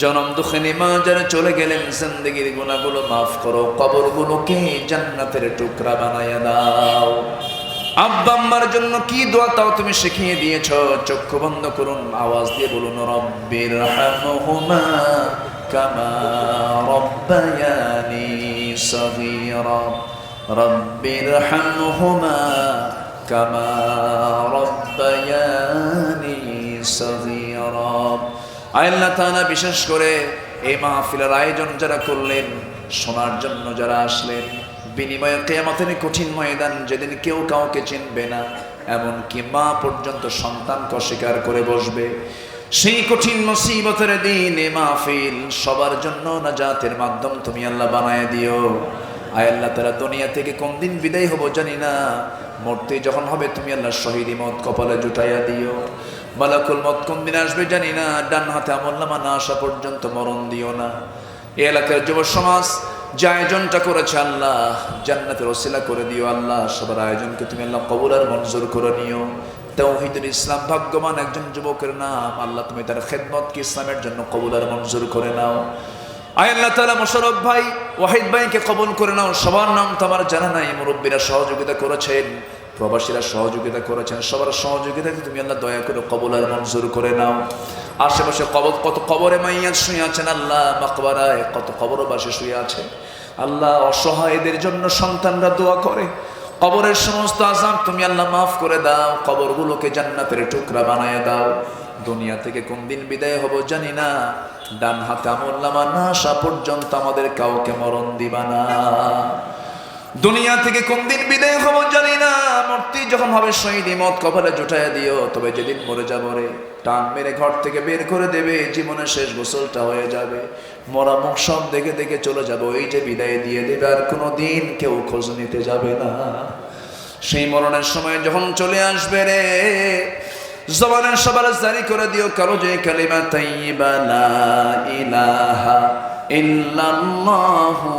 জনম দুঃখে মা যারা চলে গেলেন, জিন্দেগির গুনাহগুলো মাফ করো। কবরগুলোকে জান্নাতের টুকরা বানায়া দাও। আব্বা আম্মার জন্য কি দোয়া তাও তুমি শিখিয়ে দিয়েছ। চক্ষু বন্ধ করুন, আওয়াজ দিয়ে বলুন রব্বির হামহুমা কামা রব্বায়ানি সগীরা। রব্বির হামহুমা কামা রব্বায়ানি সগীরা। আল্লাহ তাআলা বিশেষ করে এই মাহফিলের আয়োজন যারা করলেন, শোনার জন্য যারা আসলেন, বিনিময়ে কিয়ামতের কঠিন ময়দান যেদিন কেউ কাউকে চিনবে না, এমনকি মা পর্যন্ত সন্তানকে অস্বীকার করে বসবে, সেই কঠিন মুসিবতের দিন এ মাহফিল সবার জন্য নাজাতের মাধ্যম তুমি আল্লাহ বানায় দিও। আয় আল্লাহ, তারা দুনিয়া থেকে কোন দিন বিদায় হবো জানি না, মরতে যখন হবে তুমি আল্লাহ শহীদি মত কপালে জুটাইয়া দিও। মালাকুল মত কোন দিন আসবে জানি না, ডান হাতে আমলনামা না আসা পর্যন্ত মরণ দিও না। এই এলাকার যুব সমাজ যে আয়োজনটা করেছে আল্লাহ, জান্নাতের ওসিলা করে দিও আল্লাহ। সবার আয়োজনকে তুমি আল্লাহ কবুল আর মঞ্জুর করে নিও। তাওহীদুল ইসলাম ভাগ্যবান একজন যুবকের নাম, আল্লাহ তুমি তার খেদমতকে ইসলামের জন্য কবুল আর মঞ্জুর করে নাও। আয় আল্লাহ তাআলা মোশাররফ ভাই, ওয়াহিদ ভাইকে কবুল করে নাও। সবার নাম তো আমার জানা নাই, মুরব্বীরা সহযোগিতা করেছেন, প্রবাসীরা সহযোগিতা করেছেন, সবার সহযোগিতাকে তুমি আল্লাহ দয়া করে কবুল আর মঞ্জুর করে নাও। আশেপাশে কত কবরে মাইয়াত শুয়ে আছেন আল্লাহ, মাকবারায় কত কবরবাসী শুয়ে আছে আল্লাহ, অসহায়দের জন্য সন্তানরা দোয়া করে, কবরের সমস্ত আযাব তুমি আল্লাহ মাফ করে দাও, কবরগুলোকে জান্নাতের টুকরা বানায় দাও। দুনিয়া থেকে কোন দিন বিদায় হব জানি না, ডান হাতে আমলনামা না আসা পর্যন্ত আমাদের কাউকে মরণ দিবা না। দুনিয়া থেকে কোন দিন বিদায় হব জানি না, মূর্তি যখন হবে শহীদ মত কপালে জুটাইয়া দিও, তবে যেদিন মরে যাবো রে টান মেরে ঘর থেকে বের করে দেবে, জীবনের শেষ গোসলটা হয়ে যাবে, মরা মুখ সব দেখে দেখে চলে যাবো, এই যে বিদায় দিয়ে দেবে, আর কোনো দিন কেউ খোঁজ নিতে যাবে না। সেই মরণের সময় যখন চলে আসবে রে, জবানের সবার জারি করে দিও কারো যে কালিমা তাইয়্যিবা লা ইলাহা ইল্লাল্লাহু